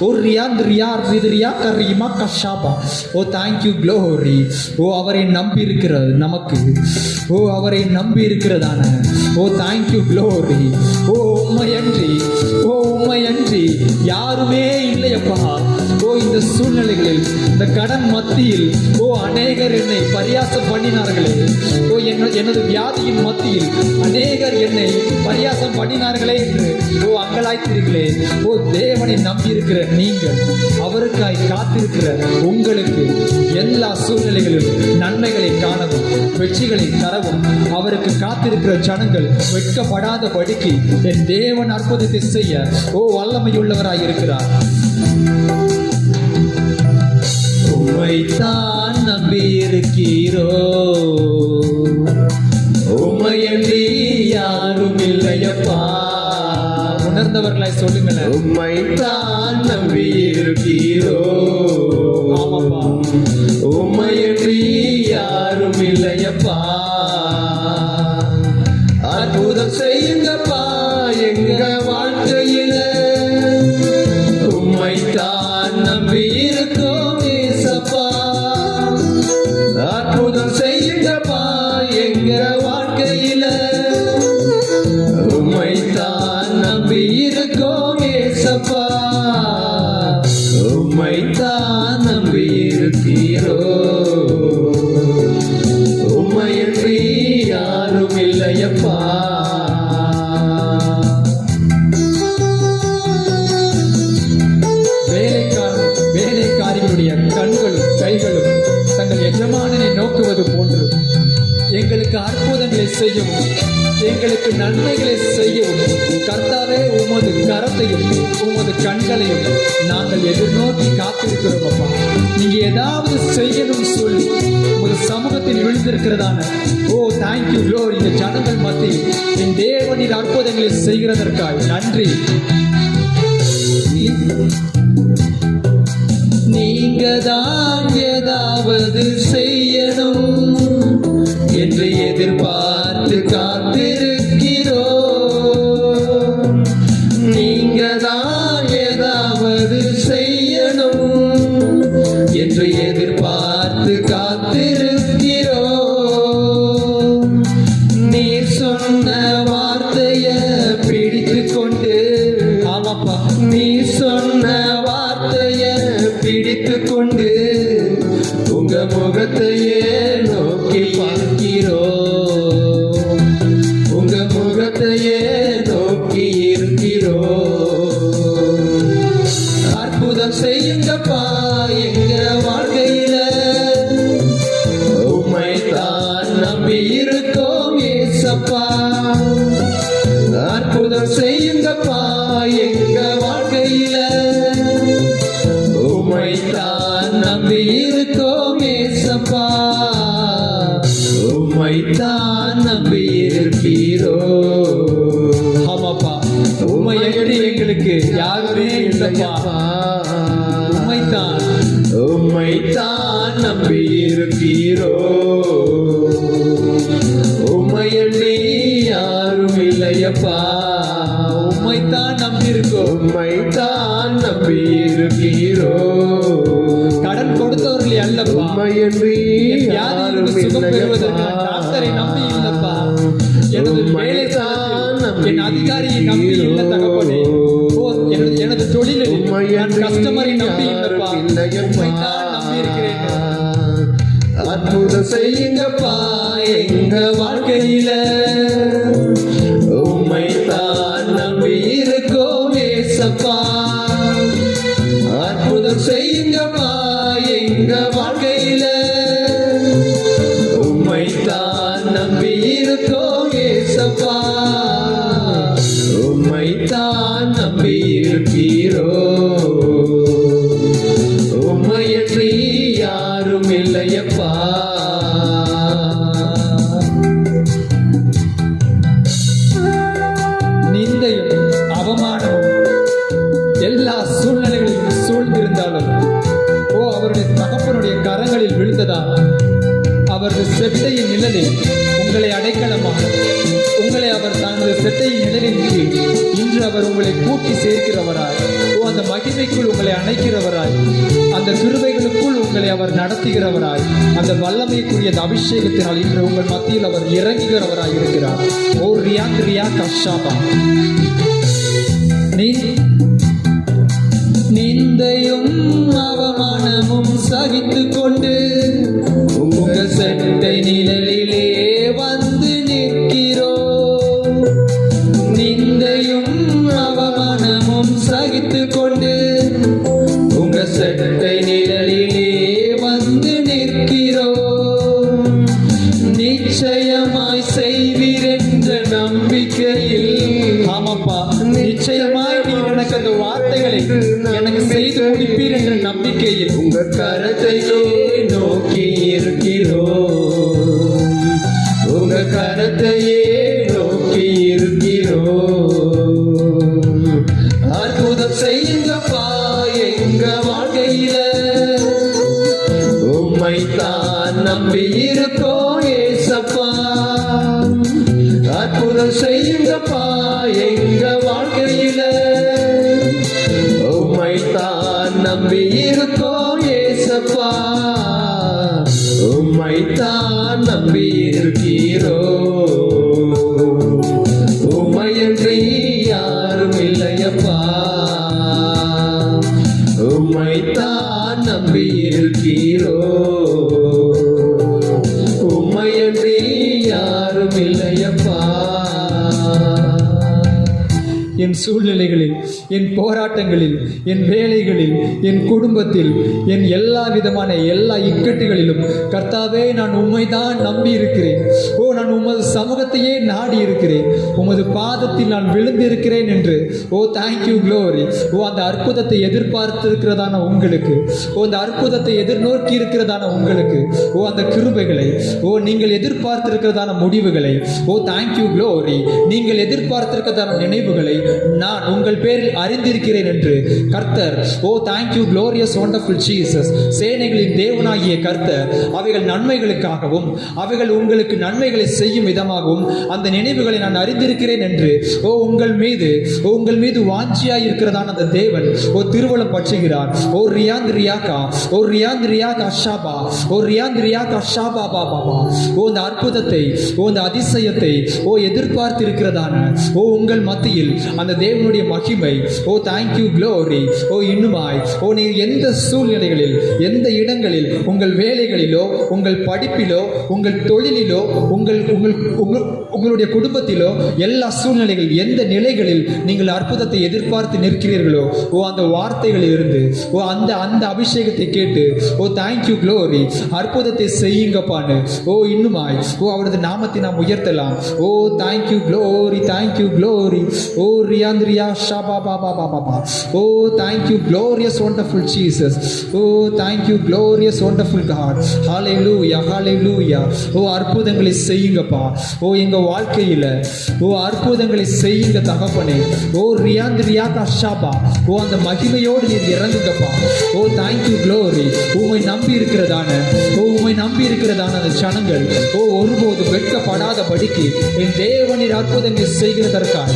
ஓ ரியாந்திரியா ரிதிரியா கரிமா கஷாபா. ஓ தேங்க்யூ க்ளோரி. ஓ அவரை நம்பி இருக்கிற நமக்கு, ஓ அவரை நம்பி இருக்கிறதான, ஓ தேங்க்யூ க்ளோரி. ஓ உண்மையன்றி, ஓ உண்மையன்றி யாருமே இல்லையப்பா. ஓ இந்த சூழ்நிலைகளில், இந்த கடன் மத்தியில், ஓ அநேகர் என்னை பரியாசம் பண்ணினார்களே, ஓ எனது வியாதியின் மத்தியில் அநேகர் என்னை பரியாசம் பண்ணினார்களே என்று ஓ அங்கலாய்த்தீர்களே. ஓ தேவனை நம்பியிருக்கிற நீங்கள், அவருக்காய் காத்திருக்கிற உங்களுக்கு எல்லா சூழ்நிலைகளிலும் நன்மைகளை காணவும், வெற்றிகளை தரவும், அவருக்கு காத்திருக்கிற ஜனங்கள் வெட்கப்படாத படிக்கு என் தேவன் அற்புதத்தை செய்ய ஓ வல்லமையுள்ளவராய் இருக்கிறார். உம்மைத்தான் நம்பியிருக்கிறோ, உம்மையன்றி யாரும் இல்லையப்பா. உணர்ந்தவர்களாய் சொல்லுங்களேன். உம்மைத்தான் நம்பியிருக்கிறோ, ஆமாப்பா, உம்மையன்றி யாரும் இல்லையப்பா. அற்புதம் செய்யுங்கப்பா எங்க வாழ்க்கையில, உம்மைத்தான் நம்பி இருக்கோம். நம்பியிருக்கிறோ உம்மையன்றி யாரும் இல்லையப்பா வேலைக்காரிகளுடைய கண்களும் கைகளும் தங்கள் எஜமானனை நோக்குவது போன்று எங்களுக்கு அற்புதங்களை செய்யவும் எங்களுக்கு நன்மைகளை செய்யவும் கர்த்தாவே உமது கரத்தையும் உமது கண்களையும் நாங்கள் எதிர்நோக்கி காத்திருக்கிறோம் அப்பா. நீங்க ஏதாவது செய்யணும் சொல்லி உமது சமூகத்தில் விழுந்திருக்கிறதான தேங்க்யூ லோர். இந்த ஜனங்கள் மத்தியில் என் தேவனின் அற்புதங்களை செய்கிறதற்காக நன்றி. நீங்க தான் ஏதாவது செய்யணும் என்று எதிர்பார்த்து காத்திருக்கிறோ நீங்க தான் ஏதாவது செய்யணும் என்று எதிர்பார்த்து காத்திருக்கிறோ நீ சொன்ன வார்த்தைய பிடித்து கொண்டு ஆமாப்பா, நீ சொன்ன வார்த்தைய பிடித்து கொண்டு உங்க முகத்தையே நோக்கி பார்க்கிறோ உங்க முகத்தையே நோக்கி இருக்கிறோ அற்புதம் செய்யுங்கப்பா எங்க வாழ்க்கையில உம்மை தான் நம்பி இருக்கோம் ஏசப்பா அற்புதம் செய்யுங்கப்பா எங்க வாழ்க்கையில உம்மை தான் நம்பி இருக்கோம் ஏசப்பா உம்மை தான் நம்பி இருக்கிறோ ஆமாப்பா, உண்மையன்றி எங்களுக்கு யாருமே இல்லப்பா. உண்மைத்தான் உம்மை தான் நம்பி இருக்கிறோ உம்மையன்றி யாரும் இல்லையப்பா உண்மைத்தான் நம்பியிருக்கோம். உம்மை தான் நம்பி இருக்கிறோ கடன் கொடுத்தவர்களே அல்லப்பா, உம்மையன்றி என் யாரும் வியாதியிலிருந்து சுகம் பெறுவதற்கு இல்லையப்பா நான் டாக்டரை நம்பி இல்லப்பா. எனது வேலை ஸ்தலத்தில் என் அதிகாரியை நம்பி இல்ல தகப்பனே. எனது தொழிலில் நான் கஸ்டமரை நம்பி இல்லப்பா. உண்மைத்தான் நம்பி இருக்கிறேன். அற்புதம் செய்யுங்கப்பா எங்க வாழ்க்கையில உம்மை தான் நம்பி இருக்கோம் ஏசப்பா அற்புதம் செய்யுங்கப்பா எங்க வாழ்க்கையில உம்மை தான் நம்பி இருக்கோம் ஏசப்பா உம்மை தான் நம்பி இருக்கிறோ உம்மையன்றி யாரும் இல்லையப்பா நிந்தையும் அவமானமும் எல்லா சூழ்நிலைகளிலும் சூழ்ந்திருந்தாலும் அவருடைய தகப்பனுடைய கரங்களில் விழுந்ததா அவரது செட்டையின் நிழலில் உங்களை அடைக்கலமாக உங்களை அவர் தனது செட்டையின் நிழலின் கீழ் இன்று அவர் உங்களை கூட்டி சேர்க்கிறவராய் அந்த மகிமைக்குள் உங்களை அணைக்கிறவராய் அந்த கிருபைகளுக்குள் உங்களை அவர் நடத்துகிறவராய் அந்த வல்லமைக்குரிய அபிஷேகத்தினால் இன்று உங்கள் மத்தியில் அவர் இறங்குகிறவராய் இருக்கிறார். ஓ ரியாக் ரியாக் கஷாபா. நிந்தையும் அவமானமும் சகித்து கொண்டு உங்க செட்டை நிழலிலே வந்து நிற்கிறோ நிந்தையும் அவமானமும் சகித்து கொண்டு உங்க செட்டை நிழலிலே வந்து நிற்கிறோ நிச்சயமாய் செய்வீர் என்ற நம்பிக்கையில் ஆமாப்பா, நிச்சயமாய் நீர் எனக்கு அந்த வார்த்தைகளை எனக்கு செய்து முடிப்பீர் என்ற நம்பிக்கையில் உங்க கரத்தையே நோக்கி இருக்கிறோ உங்க கரத்தையே நோக்கி இருக்கிறோ அற்புதம் செய்யுங்கப்பா எங்க வாழ்க்கையில உம்மை தான் நம்பி இருக்கோம் ஏசப்பா அற்புதம் செய்யுங்கப்பா எங்க வாழ்க்கையில உம்மை தான் நம்பி இருக்கோம் ஏசப்பா உம்மை தான் நம்பி இருக்கிறோ உம்மையன்றி யாரும் இல்லையப்பா உம்மை தான் நம்பி நம்பி இருக்கிறோ உம்மையன்றி யாரும் இல்லையப்பா. என் சூழ்நிலைகளில், என் போராட்டங்களில், என் வேலைகளில், என் குடும்பத்தில், என் எல்லா விதமான எல்லா இக்கட்டுகளிலும் கர்த்தாவே நான் உம்மை தான் நம்பி இருக்கிறேன். நான் உமது சமூகத்தையே நாடி இருக்கிறேன். உமது பாதத்தில் நான் விழுந்திருக்கிறேன் என்று தேங்க்யூ க்ளோரி. அந்த அற்புதத்தை எதிர்பார்த்திருக்கிறதான உங்களுக்கு, அந்த அற்புதத்தை எதிர்நோக்கி இருக்கிறதான உங்களுக்கு, அந்த கிருபைகளை, நீங்கள் எதிர்பார்த்திருக்கிறதான முடிவுகளை, தேங்க்யூ க்ளோரி. நீங்கள் எதிர்பார்த்திருக்கிறதான நினைவுகளை நான் உங்கள் பேரில் அறிந்திருக்கிறேன் என்று கர்த்தர் தேங்க்யூ க்ளோரியஸ் வண்டர்ஃபுல் ஜீசஸ், சேனைகளின் தேவனாகிய கர்த்தர் அவைகள் நன்மைகளுக்காகவும் அவைகள் உங்களுக்கு நன்மைகளை செய்யும் விதமாகவும் அந்த நினைவுகளை நான் அறிந்திருக்கிறேன் என்று உங்கள் மீது வாஞ்சியாய் இருக்கிறதான அந்த தேவன் திருவளம் பற்றுகிறார். ரியாந்த் ரியாக்கா, ரியாந்த் ரியாக்கா ஷாபா, ரியாந்த் ரியாக்கா ஷாபா பாபா. அந்த அற்புதத்தை, அந்த அதிசயத்தை எதிர்பார்த்திருக்கிறதான உங்கள் மத்தியில் அந்த தேவனுடைய மகிமை, தேங்க்யூ க்ளோரி. இன்னுமாய் நீர் எந்த சூழ்நிலைகளில், எந்த இடங்களில், உங்கள் வேலைகளிலோ, உங்கள் படிப்பிலோ, உங்கள் தொழிலிலோ, உங்களுடைய குடும்பத்திலோ, எல்லா சூழ்நிலைகளில், எந்த நிலைகளில் நீங்கள் அற்புதத்தை எதிர்பார்த்து நிற்கிறீர்களோ அந்த வார்த்தைகளில் இருந்து அந்த அபிஷேகத்தை கேட்டு தேங்க்யூ க்ளோரி, அற்புதத்தை செய்யுங்கப்பான்னு இன்னுமாய் அவரது நாமத்தை நாம் உயர்த்தலாம். Thank you glory, thank you glory. ரியாந்திரியா ஷாபா பாபா பாபா. Thank you glorious wonderful Jesus. Thank you glorious wonderful God. Hallelujah, hallelujah. அற்புதங்களை செய்யுங்கப்பா எங்க வாழ்க்கையில, அற்புதங்களை செய்யுங்க தகப்பனே. ரியாந்திரியா ஷாபா. அந்த மகிமையோடு நீர் இறங்குங்கப்பா. Thank you glory. உம்மை நம்பி இருக்கிறதான அந்த ஜனங்கள் ஒருபோதும் வெட்கப்படாதபடிக்கு என் தேவனின் அற்புதங்களை செய்கிறதற்காக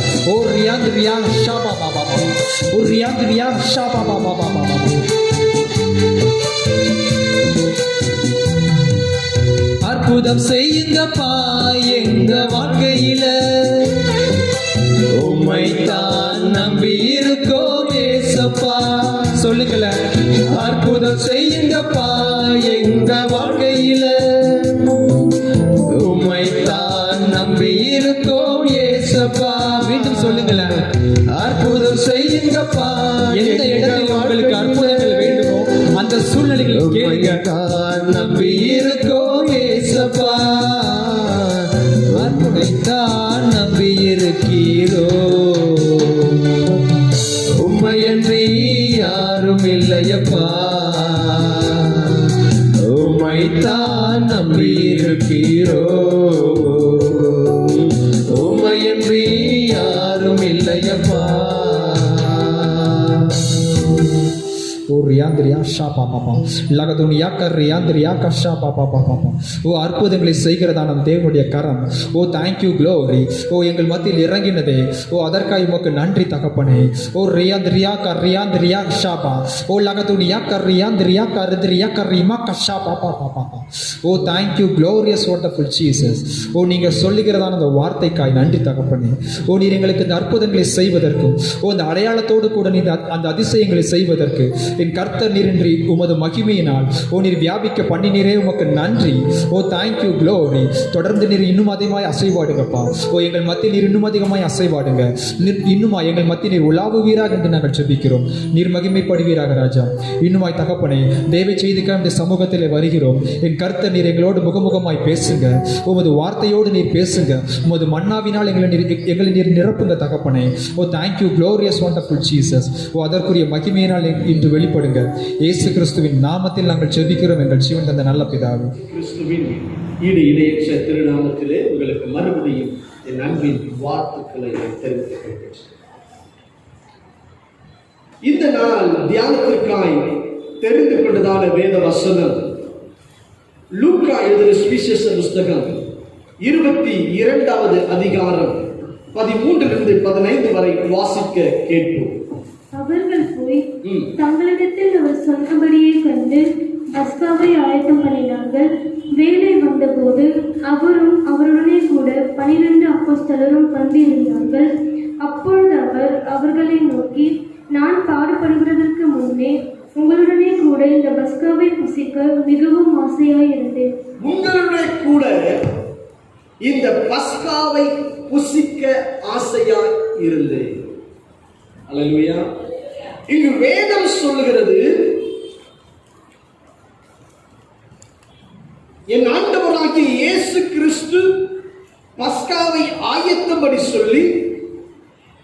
ரியாந்த் ரியா ஷாபா பாபா, ரியாந்த் ரியா ஷாபா பாபா பாபா. அற்புதம் செய்யுங்கப்பா எங்க வாழ்க்கையில, உம்மைத்தான் நம்பி இருக்கோம் ஏசப்பா. சொல்லுங்கள, அற்புதம் செய்யுங்கப்பா எங்க வாழ்க்கையில, உம்மைத்தான் நம்பி இருக்கோம் ஏசப்பா. மீண்டும் சொல்லுங்களேன், அற்புதம் செய்யுங்கப்பா. எந்த இடத்தில் உங்களுக்கு அற்புதங்கள் வேண்டுமோ அந்த சூழ்நிலைகள் கேளுங்க. நம்பி இருக்கோம் ஏசப்பா, அற்புதத்தான் நம்பி இருக்கிறோ உம்மையன்றி யாரும் இல்லையப்பா. உம்மைத்தான் நம்பி இருக்கிறோ உம்மையன்றி யாரும் இல்லையப்பா. அற்புதங்களை செய்கிறதான தேவனுடைய கரம் தேங்க்யூ க்ளோரி. எங்கள் மத்தியில் இறங்கினதே அதற்காக உமக்கு நன்றி தகப்பனே. ரியாந்த் ரியாக்கா, ரியாந்த் ரியாக் ஷாபா. லகதுனியாக்கா, ரியாந்த் ரியாக்கா, ரியாக்கா ரிமாக்கா ஷாபா பாபா. Thank you glorious wonderful Jesus. நீங்க சொல்லுகிறதான அந்த வார்த்தைக்காய் நன்றி தகப்பனே. நீர் எங்களுக்கு இந்த அற்புதங்களை செய்வதற்கும் அந்த அடையாளத்தோடு கூட நீர் அந்த அதிசயங்களை செய்வதற்கு என் கர்த்தர் நீரின்றி உமது மகிமையினால் நீர் வியாபிக்க பண்ணினீரே, உமக்கு நன்றி. Thank you glory. தொடர்ந்து நீர் இன்னும் அதிகமாய் அசைவாடுங்கப்பா. எங்கள் மத்தியில் நீர் இன்னும் அதிகமாய் அசைவாடுங்க. இன்னுமாய் எங்கள் மத்தியில் நீர் உலாவுவீராக என்று நாங்கள் ஜெபிக்கிறோம். நீர் மகிமைப்படுவீராக ராஜா. இன்னுமாய் தகப்பனே, தேவை செய்திக்காக இந்த சமூகத்தில் வருகிறோம். என் கர்த்தர் நீர் எங்களோடு முகமுகமாய் பேசுங்க. உமது வார்த்தையோடு நீர் பேசுங்க. உமது மன்னாவினால் எங்களை நீர் நிரப்புங்க தகப்பனே. Thank you glorious wonderful Jesus. அதற்குரிய மகிமையினால் இன்று வெளிப்படுங்க. இயேசு கிறிஸ்துவின் நாமத்தில் நாங்கள் ஜெபிக்கிறோம் எங்கள் ஜீவன் தந்த நல்ல பிதாவே. கிறிஸ்துவின் ஈடு இணையற்ற திருநாமத்திலே உங்களுக்கு மறுபடியும் என் அன்பின் வாழ்த்துக்களை தெரிவித்துக் கொள்கிறேன். இந்த நாள் தியானத்திற்காய் தெரிந்து கொண்டதான வேத வசனம் லூக்கா எழுதின சுவிசேஷ புஸ்தகம் 22வது அதிகாரம் 13-15 வரை வாசிக்க கேட்போம். அவர்கள் போய் தங்களிடத்தில் அவர் சொன்னபடியே கண்டு பஸ்காவை ஆயத்தம் பண்ணினார்கள். வேலை வந்தபோது அவரும் அவருடனே கூட 12 அப்போஸ்தலரும் வந்திருந்தார்கள். அப்பொழுது அவர் அவர்களை நோக்கி, நான் பாடுபடுகிறதற்கு முன்னே உங்களுடனே கூட இந்த பஸ்காவை புசிக்க மிகவும் ஆசையாய் இருந்தேன். உங்களுடைய கூட இந்த பஸ்காவை புசிக்க ஆசையாய் இருந்தேன். அல்லேலூயா. இங்கு வேதம் சொல்லுகிறது, என் ஆண்டவராகிய இயேசு கிறிஸ்து பஸ்காவை ஆயத்தப்படி சொல்லி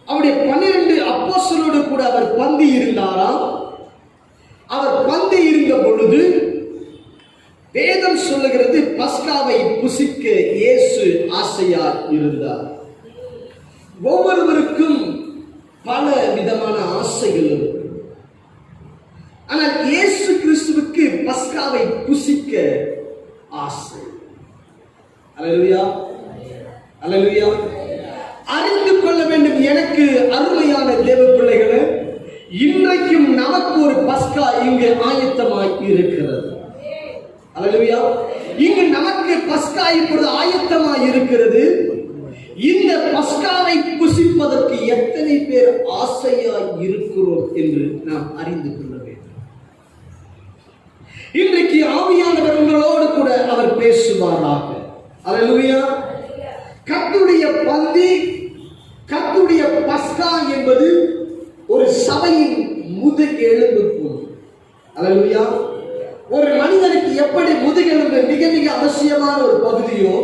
அவருடைய 12 அப்போஸ்தலரோடு கூட அவர் பந்தி இருந்தாராம். அவர் பந்தி இருந்த பொழுது வேதம் சொல்லுகிறது, பஸ்காவை புசிக்க இயேசு ஆசையாய் இருந்தார். ஒவ்வொருவருக்கும் பல விதமான ஆசைகள் இருக்கு. ஆனால் இயேசு கிறிஸ்துவுக்கு பஸ்காவை புசிக்க ஆசை. அல்லேலூயா, அல்லேலூயா. அறிந்து கொள்ள வேண்டும், எனக்கு அருமையான தேவ பிள்ளைகளே, இன்றைக்கும் நமக்கு ஒரு பஸ்கா இங்கு ஆயத்தமாய் இருக்கிறது. அல்லேலூயா. இங்கு நமக்கு பஸ்கா இப்பொழுது ஆயத்தமாய் இருக்கிறது. இந்த பஸ்காவை புசிப்பதற்கு எத்தனை பேர் ஆசையாய் இருக்கிறோம் என்று நாம் அறிந்து கொள்ள வேண்டும். இன்றைக்கு ஆவியானவர் உங்களோடு கூட அவர் பேசுவாராக. அல்லேலூயா. கர்த்தருடைய பந்தி, கர்த்தருடைய பஸ்கா என்பது ஒரு சபையின் முதுகெலும்பு போல். அல்லேலூயா. ஒரு மனிதனுக்கு எப்படி முதுகெலும்பு மிக மிக அவசியமான ஒரு பகுதியோ,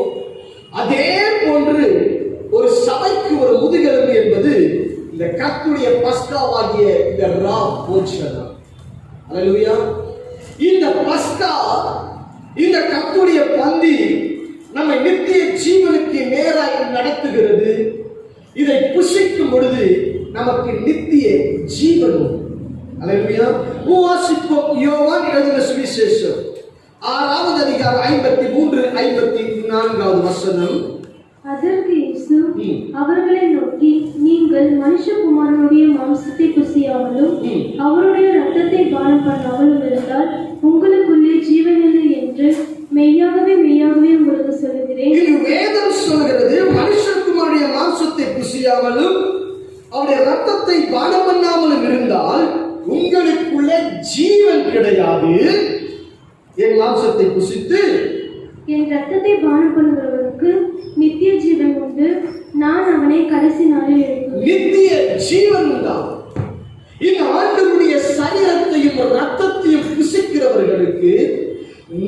அதே போன்று ஒரு சபைக்கு ஒரு முதுகெலும்பு என்பது இந்த கர்த்தருடைய பஸ்காவாகிய இந்த ரா போஜனம். அல்லேலூயா. இந்த பஸ்கா, இந்த கர்த்தருடைய பந்தி நம்மை நித்திய ஜீவனுக்கு நேராக நடத்துகிறது. இதை புசிக்கும் பொழுது நமக்கு நித்திய ஜீவனும். அல்லேலூயா. வாசிப்போம் யோவான் எழுதின சுவிசேஷம் 6வது அதிகாரம் 53-54 வசனம். அதற்கு இயேசு அவர்களை நோக்கி, நீங்கள் மனுஷகுமாரனுடைய மாம்சத்தை புசியாமலும் அவருடைய இரத்தத்தை பானம் பண்ணாமலும் இருந்தால் உங்களுக்குள்ளே ஜீவனில்லை என்று மெய்யாகவே மெய்யாகவே உங்களுக்கு சொல்லுகிறேன். இது வேதம் சொல்கிறது, மனுஷகுமாரனுடைய மாம்சத்தை புசியாமலும் அவருடைய இரத்தத்தை பானம் பண்ணாமலும் இருந்தால் உங்களுக்குள்ளே ஜீவன் கிடையாது. என் மாம்சத்தை புசித்து என் இரத்தத்தை பானம் பண்ணுகிறவனுக்கு நித்திய ஜீவன் உண்டு, நான் அவனை கடைசி நாளில் எழுப்புவேன். நித்திய ஜீவன் உண்டாம். இந்த ஆண்டவருடைய சரீரத்தையும் இரத்தத்தையும் புசிக்கிறவர்களுக்கு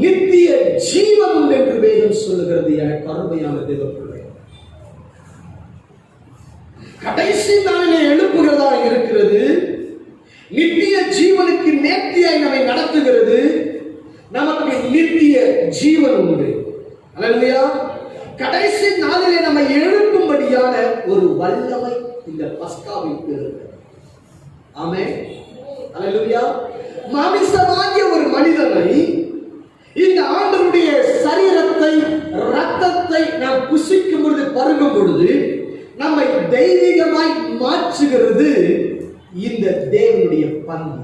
நித்திய ஜீவன் உண்டு என்று வேதம் சொல்லுகிறது. எனக்கு அருமையான தேவ பிள்ளை, கடைசி நாளிலே எழுப்புகிறதா இருக்கிறது. நித்திய ஜீவனுக்கு நேர்த்தியாய் நம்மை நடத்துகிறது. நமக்கு நித்திய ஜீவன் உண்டு. அல்லேலூயா. கடைசி நாளிலே நம்மை எழுப்பும்படியான ஒரு வல்லமை இந்த பஸ்காவிற்கு இருக்கிறது. ஆமென். அல்லேலூயா. மாமிசமாகிய ஒரு மனிதனை இந்த ஆண்டவருடைய சரீரத்தை, இரத்தத்தை நாம் புசிக்கும் பொழுது, பருகும் பொழுது நம்மை தெய்வீகமாய் மாற்றுகிறது இந்த தேவனுடைய பந்தி.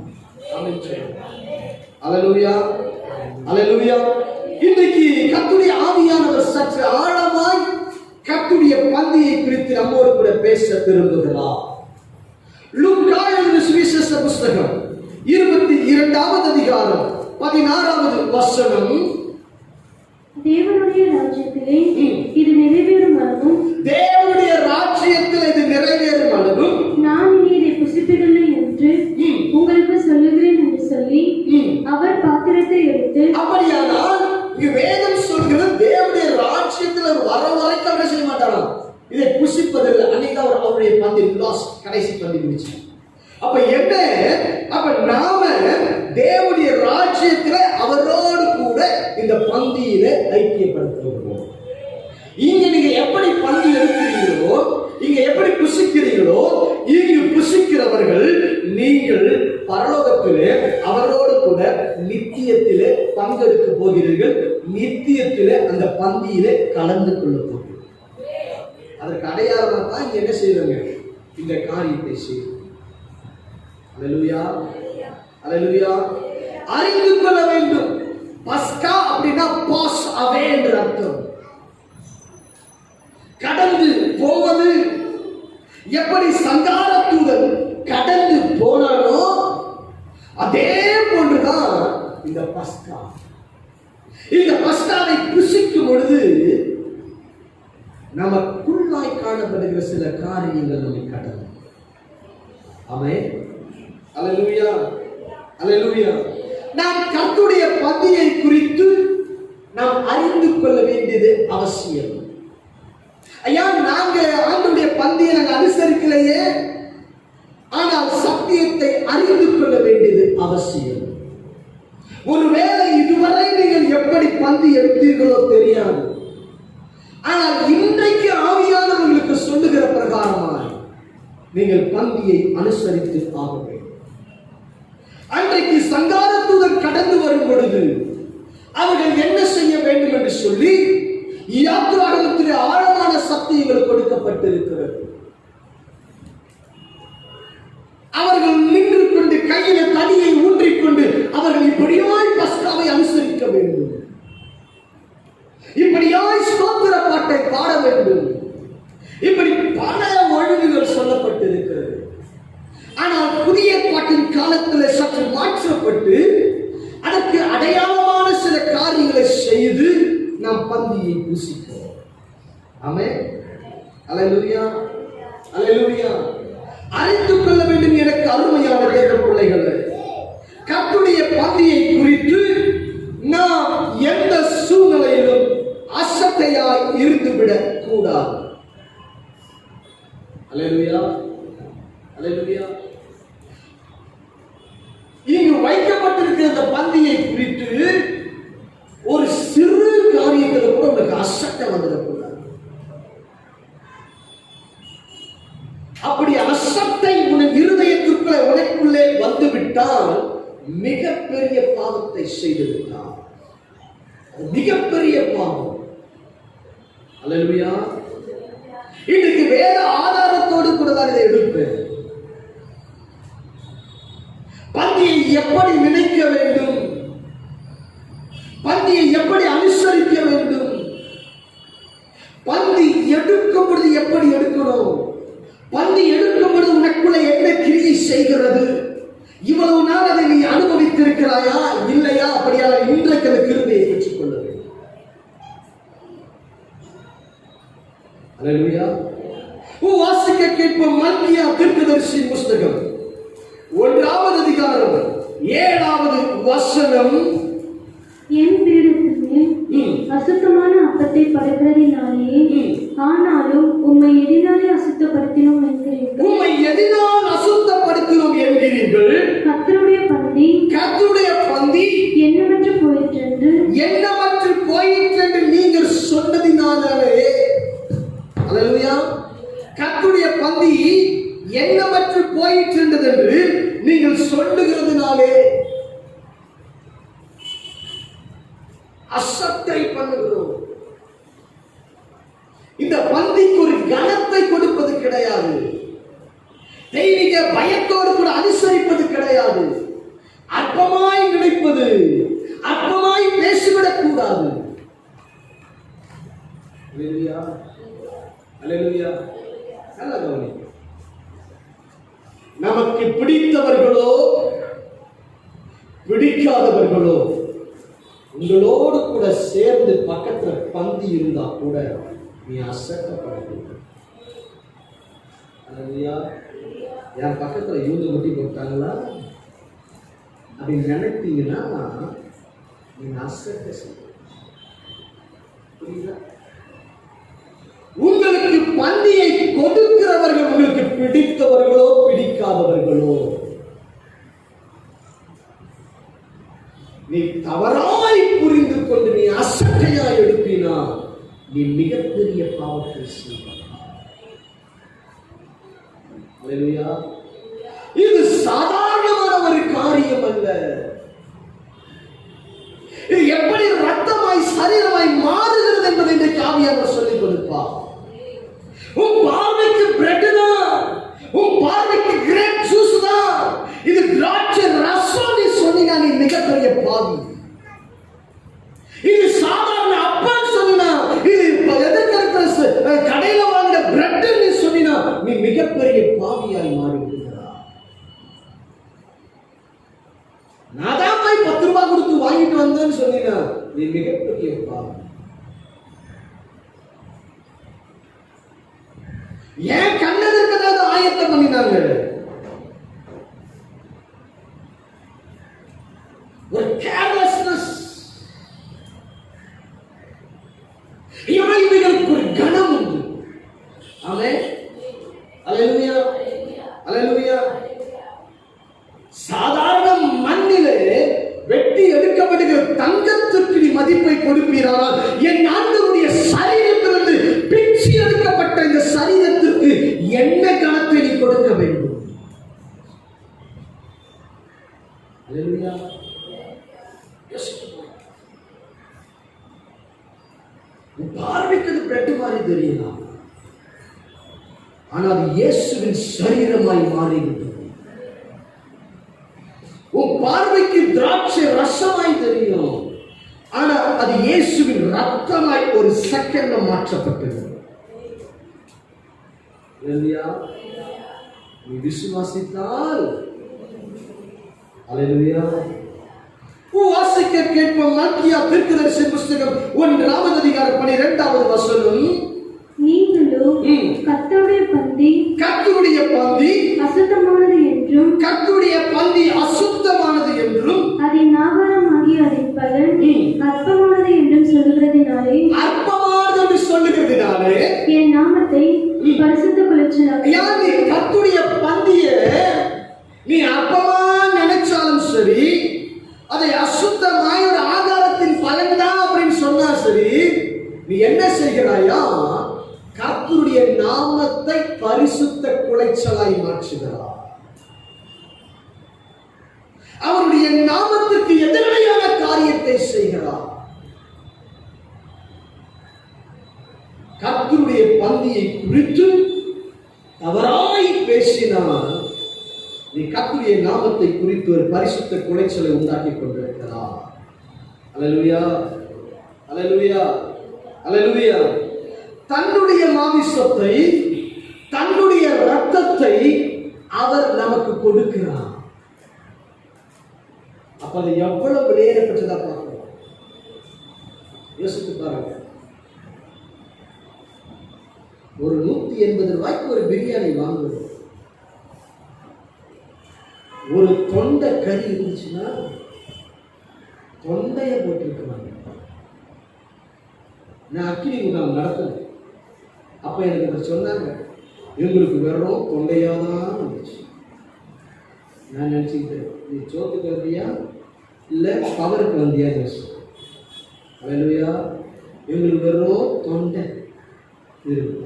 அல்லேலூயா, அல்லேலூயா. இன்றைக்கு கர்த்தருடைய ஆவியானவர் சற்று ஆழமாய் கர்த்தருடைய பந்தியை குறித்து நம்மோடு கூட பேச விரும்புகிறார். லூக்கா எழுதின சுவிசேஷ புஸ்தகம் 22வது அதிகாரம் 16வது வசனம். தேவனுடைய ராஜ்யத்திலே இது நிறைவேறும் அளவும், தேவனுடைய ராஜ்யத்தில் இது நிறைவேறும் அளவும் நான் இனி இதை புசிப்பதில்லை என்று உங்களுக்கு சொல்லுகிறேன் என்று சொல்லி அவர் பாத்திரத்தை எடுத்து. அப்படியானால் இங்கு வேதம் சொல்கிறது, தேவனுடைய ராஜ்யத்தில் வர வரைக்கும் என்ன செய்ய மாட்டாராம், இதை புசிப்பதில்லை. அன்னைக்கு அவருடைய பந்தி லாஸ்ட், கடைசி பந்தி முடிச்சு. அப்ப என்ன, அப்ப நாம தேவனுடைய ராஜ்யத்தில் அவரோடு கூட இந்த பந்தியில ஐக்கியப்படுத்துகிறோம். இங்க நீங்க எப்படி பந்தி எடுக்கிறீங்களோ, இங்க எப்படி புசிக்கிறீங்களோ, இங்கு புசிக்கிறவர்கள் நீங்கள் பரலோகத்திலே அவரோடு கூட நித்தியத்திலே பங்கெடுக்க போகிறீர்கள். நித்தியத்திலே அந்த பந்தியிலே கலந்து கொள்ள போகிறீர்கள். அதற்கு அடையாளமா தான் இங்க என்ன செய்யறோங்க, இந்த காரியத்தை செய்யணும். அல்லேலூயா, அல்லேலூயா. அறிந்து கொள்ள வேண்டும், பஸ்கா அப்படின்னா பாஸ் அவே என்ற அர்த்தம். கடந்து போவது. எப்படி சங்கார தூதன் கடந்து போனானோ அதே இந்த பஸ்கா. இந்த பஸ்காவை புசிக்கும் பொழுது நமக்குள்ளாய் காணப்படுகிற சில காரியங்கள் நம்மை கடந்து. ஆமென். அல்லேலூயா, அல்லேலூயா. நாம் கர்த்தருடைய பந்தியை குறித்து நாம் அறிந்து கொள்ள வேண்டியது அவசியம். ஐயா, நாங்க ஆண்டவருடைய பந்தியை நாங்கள் அனுசரிக்கலையே, ஆனால் சத்தியத்தை அறிந்து கொள்ள வேண்டியது அவசியம். ஒருவேளை இதுவரை நீங்கள் எப்படி பந்தி எடுத்தீர்களோ தெரியாது, ஆனால் இன்றைக்கு ஆவியானவர்களுக்கு சொல்லுகிற பிரகாரமாய் நீங்கள் பந்தியை அனுசரித்து ஆக வேண்டும். அன்றைக்கு சங்கார தூதர் கடந்து வரும் பொழுது அவர்கள் என்ன செய்ய வேண்டும் என்று சொல்லி யாத்திராகமத்திலே ஆழமான சத்தியங்கள் கொடுக்கப்பட்டிருக்கிறது. அவர்கள் நின்று கொண்டு கையில தடியை ஊன்றிக்கொண்டு அவர்கள் இப்படியாய் பஸ்காவை அனுசரிக்க வேண்டும், இப்படியாய் ஸ்தோத்திர பாட்டை பாட வேண்டும், இப்படி பல ஒழுங்குகள் சொல்லப்பட்டிருக்கிறது. ஆனால் புதிய பாட்டின் காலத்தில் சற்று மாற்றப்பட்டு அதற்கு அடையாளமான சில காரியங்களை செய்து நாம் பந்தியை புசிக்கிறோம். ஆமென். அல்லேலூயா, அல்லேலூயா. அறிந்து கொள்ள வேண்டும் எனக்கு அருமையான தேவ பிள்ளைகளே, கர்த்தருடைய பந்தியை குறித்து நாம் எந்த சூழ்நிலையிலும் அசட்டையாய் இருந்துவிடக் கூடாது. அல்லேலூயா, அல்லேலூயா. இங்கு வைக்கப்பட்டிருக்கிற இந்த பந்தியை குறித்து ஒரு சிறு காரியத்தில் கூட உனக்கு அசட்டை வந்துடக்கூடாது. அப்படி அசட்டை உன் இருதயத்திற்குள்ளே உனக்குள்ளே வந்துவிட்டால் மிகப்பெரிய பாவத்தை செய்து விட்டால் மிகப்பெரிய பாவம். அல்லேலூயா. இன்னைக்கு வேத ஆதாரத்தோடு கூட தான் இதை எடுப்பேன். பந்தியை எப்படி நினைக்க வேண்டும், பந்தியை எப்படி அனுசரிக்க வேண்டும், பந்தி எடுக்கும் பொழுது எப்படி எடுக்கணும், பந்தி எடுக்கும் பொழுது உனக்குள்ள என்ன கிரியை செய்கிறது, இவ்வளவு நாள் அதை நீ அனுபவித்திருக்கிறாயா இல்லையா? அப்படியாக இன்றைக்கு அந்த கிருபையை பெற்றுக் கொள்ள வேண்டும். அல்லேலூயா. வாசிக்க கேட்போம். மல்கியா தீர்க்கதரிசி புஸ்தகம் 1ஆவது அதிகாரம் 7வது வசனம். என் பீடத்திலே அசுத்தமான அப்பத்தை படுக்கிறதினாலே, ஆனாலும் உம்மை எதினாலே அசுத்தப்படுத்தினோம் என்கிறீர்கள். உம்மை எதினால் அசுத்தப்படுத்தினோம் என்கிறீர்கள். கர்த்தருடைய பந்தி, கர்த்தருடைய பந்தி எண்ணமற்று போயிற்றென்று, எண்ணமற்று போயிற்றென்று நீங்கள் சொன்னதினாலே. அல்லேலூயா. கர்த்தருடைய பந்தி எண்ணமற்று போயிற்றென்றது என்று நீங்கள் சொல்லுகிறதுனாலே அசட்டை பண்ணுகிறோம். இந்த பந்திக்கு ஒரு கனத்தை கொடுப்பது கிடையாது, தெய்வீக பயத்தோடு கூட அனுசரிப்பது கிடையாது, அற்பமாய் நினைப்பது, அற்பமாய் பேசிவிடக் கூடாது. அல்லேலூயா, அல்லேலூயா. நல்ல கவனி. நமக்கு பிடித்தவர்களோ பிடிக்காதவர்களோ உங்களோடு கூட சேர்ந்து பக்கத்துல பந்தி இருந்தா கூட நீ அசட்டப்படக்கூடாது. என் பக்கத்துல யூந்து முட்டி போட்டாங்களா அப்படின்னு நினைத்தீங்கன்னா நீங்க அசட்ட செய்ய. புரியுதா? உங்களுக்கு பந்தியை கொடுக்கிறவர்கள் உங்களுக்கு பிடித்தவர்களோ பிடிக்காதவர்களோ, நீ தவறாய் புரிந்து கொண்டு நீ அசட்டையாய் எடுப்பினா நீ மிகப்பெரிய பாவத்தை செய்வாய். அல்லேலூயா. இது சாதாரணமான ஒரு காரியம் அல்ல. இது எப்படி ரத்தமாய் சரீரமாய் மாறுகிறது என்பதை இன்றைக்கு ஆவியானவர் சொல்லிக் கொடுப்பார். உன் பார்வைக்கு பிரெட் தான், உன் பார்வைக்கு கிரேப் ஜூஸ் தான், இது திராட்சை ரசம் நீ சொன்னீங்க, நீ மிகப்பெரிய பாவி. இது சாதாரண அப்பன் சொன்னா, இது எதிர்க்கிற கடையில வாங்கின பிரெட் நீ சொன்னா நீ மிகப்பெரிய பாவியாய் மாறி விடுகிறார். நான் தான் போய் 10 ரூபாய் கொடுத்து வாங்கி நீ மிகப்பெரிய பாவம். ஏன் கண்ணதற்கு ஏதாவது ஆயத்தம் பண்ணினாங்க? ஒரு கேர்லெஸ்னஸ். இவைகளுக்கு ஒரு கணம் உண்டு. ஆமென். அல்லேலூயா, அல்லேலூயா. சாதாரண மண்ணிலே வெட்டி எடுக்கப்படுகிற தங்கத்திற்கு நீ மதிப்பை கொடுப்பீரானால், என் ஆண்டவருடைய சரீரத்திலிருந்து பிச்சு எடுக்கப்பட்ட இந்த சரீரத்திற்கு என்ன கணத்தை நீ கொடுக்க வேண்டும்? அல்லேலூயா. பார்வைக்கு அது பிரெட் மாதிரி தெரியலாம், ஆனால் அது இயேசுவின் சரீரமாய் மாறிவிட்டது. உன் பார்வைக்கு திராட்சை ரசமாய் தெரியும், ஆனா அது இயேசுவின் ரத்தமாய் ஒரு செகண்ட்ல மாற்றப்பட்டது. நீ விசுவாசித்தால் அல்லேலூயா. வாசிக்க கேட்போம். மல்கியா தீர்க்கதரிசி புஸ்தகம் 1 அதிகாரம் 12வது வசனம். நீங்களோ கர்த்தருடைய பந்தி அசுத்தமானது என்றும், கர்த்தருடைய பந்தி அசுத்தமானது என்றும், அதன் ஆகாரமாகிய அதன் பலன் அற்பமானது என்றும் சொல்லுகிறதினாலே, அற்பமானது என்று சொல்லுகிறதினாலே என் நாமத்தை பரிசுத்த குலைச்சலாக. நீ கர்த்தருடைய பந்திய நீ அற்பமா நினைச்சாலும் சரி, அதை அசுத்தமாய் ஒரு ஆகாரத்தின் பலன் தான் அப்படின்னு சொன்னா சரி, நீ என்ன செய்கிறாயா? கர்த்தருடைய நாமத்தை பரிசுத்த குலைச்சலாய் மாற்றுகிறார். அவருடைய நாமத்திற்கு எதிரான காரியத்தை செய்கிறார். கர்த்தருடைய பந்தியை குறித்து தவறாய் பேசினால் நீ கர்த்தருடைய நாமத்தை குறித்து ஒரு பரிசுத்த குலைச்சலை உண்டாக்கி கொண்டிருக்கிறார். அல்லேலூயா, அல்லேலூயா, அல்லேலூயா. தன்னுடைய மாமிசத்தை, தன்னுடைய ரத்தத்தை அவர் நமக்கு கொடுக்கிறார். அப்ப அது எவ்வளவு விலையேறப்பட்டதா பார்க்கிறோம். யோசித்து பாருங்க. ஒரு 180 ரூபாய்க்கு ஒரு பிரியாணி வாங்குறது, ஒரு தொண்டை கறி இருந்துச்சுன்னா தொண்டைய போட்டிருக்கிறாங்க. நான் அக்கினி முகாம் நடத்தினேன். அப்ப எனக்கு சொன்னாங்க, இவங்களுக்கு வெறும் தொண்டையாதான் வந்துச்சு. நான் நினைச்சுக்கிட்டேன், நீ சோத்துக்கு வந்தியா இல்ல பவருக்கு வந்தியா? அல்லேலூயா. இவங்களுக்கு வெறும் தொண்டை இருக்கு.